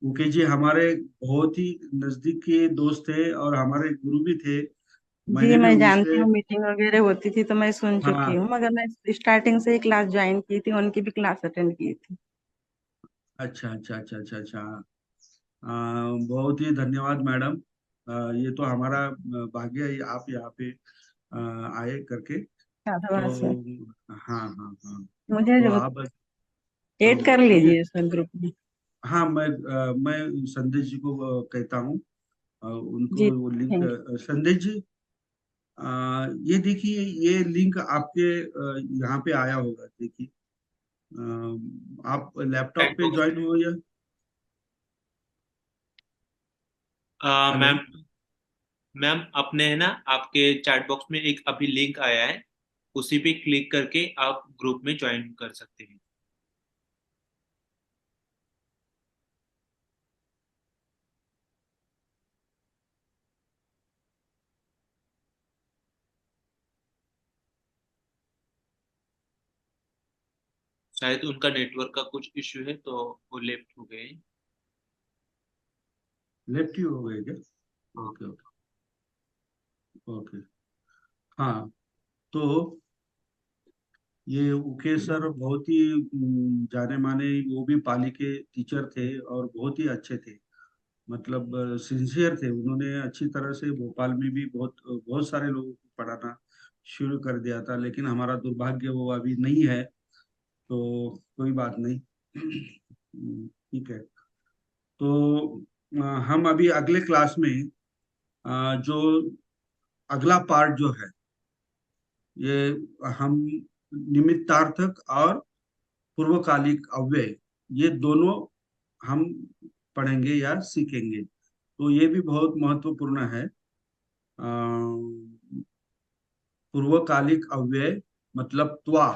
उके जी हमारे बहुत ही नजदीक के दोस्त थे और हमारे गुरु भी थे। जी मैंने भी मैं जानती उनसे, हूँ, मीटिंग वगैरह होती थी तो मैं सुन चुकी हाँ, हूँ, मगर मैं स्टार्टिंग से ही क्लास ज्वाइन की थी, उनकी भी क्लास अटेंड की थी। अच्छा अच्छा अच्छा अच्छा अच्छा। बहुत ही धन्यवाद मैडम। ये तो हमारा भाग्य है, आप यहाँ पे आए करके। तो शाबाश है। हाँ हाँ हाँ। मुझे तो आप ऐड कर मुझे, लीजिए सर ग्रुप में। हाँ, मैं संदेश जी को कहता हूँ, उनको जी वो लिंक। Thank you. संदेश जी, ये देखिए, ये लिंक आपके यहाँ पे आया होगा, देखिए। आप लैपटॉप चैट पे बॉक्स ज्वाइन हो या? हेलो। मैम, मैम अपने है ना, आपके चैट बॉक्स में एक अभी लिंक आया है, उसी पे क्लिक करके आप ग्रुप में ज्वाइन कर सकते हैं। शायद उनका नेटवर्क का कुछ इश्यू है तो वो लेफ्ट हो गए। लेफ्ट ही हो गए क्या? हाँ। Okay okay okay. हाँ, तो ये उके सर बहुत ही जाने माने, वो भी पाली के टीचर थे और बहुत ही अच्छे थे। मतलब सिंसियर थे। उन्होंने अच्छी तरह से भोपाल में भी बहुत बहुत सारे लोगों को पढ़ाना शुरू कर दिया था, लेकिन हमारा दुर्भाग्य वो अभी नहीं है। तो कोई बात नहीं। ठीक है। तो हम अभी अगले क्लास में जो अगला पार्ट जो है, ये हम निमित्तार्थक और पूर्वकालिक अव्यय, ये दोनों हम पढ़ेंगे या सीखेंगे। तो ये भी बहुत महत्वपूर्ण है। पूर्वकालिक अव्यय मतलब त्वा,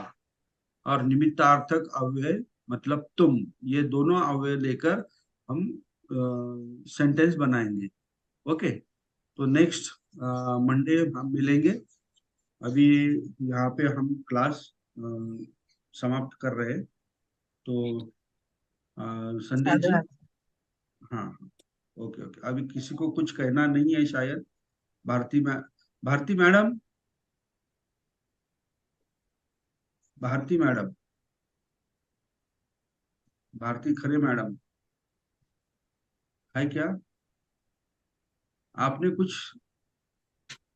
और निमित्तार्थक अव्यय मतलब तुम, ये दोनों अव्यय लेकर हम सेंटेंस बनाएंगे। ओके। तो नेक्स्ट मंडे हम मिलेंगे। अभी यहाँ पे हम क्लास समाप्त कर रहे हैं। तो संदेश जी, धन्यवाद। हाँ, ओके ओके। अभी किसी को कुछ कहना नहीं है शायद। भारती मै भारती मैडम, भारती मैडम, भारती खरे मैडम है क्या? आपने कुछ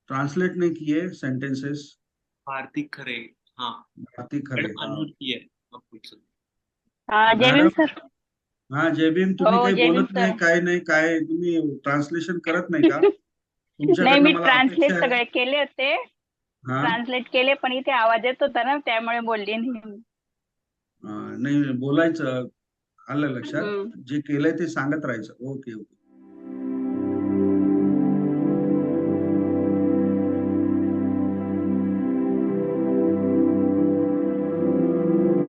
ट्रांसलेट नहीं किए सेंटेंसेस? भारती खरे, हाँ। भारती खरे, मैडम हाँ अनम्यूट किया है, आप पूछ सकते जय भीम मॅडम। सर. हा, जय भीम। तुम्ही हो काही जय भीम बोलत नाही, सर. काय नाही, काय तुम्ही ट्रान्सलेशन करत नाही का? नाही तुमच्याकडनं मी मला ट्रान्सलेट अपेक्षा आहे। सगळे केले होते, हा, ट्रान्सलेट केले पण इथे आवाज येत होता ना त्यामुळे बोलले नाही. नाही बोलायचं, आलं लक्षात? हम्म. जे केलंय ते सांगत राहायचं. Okay okay.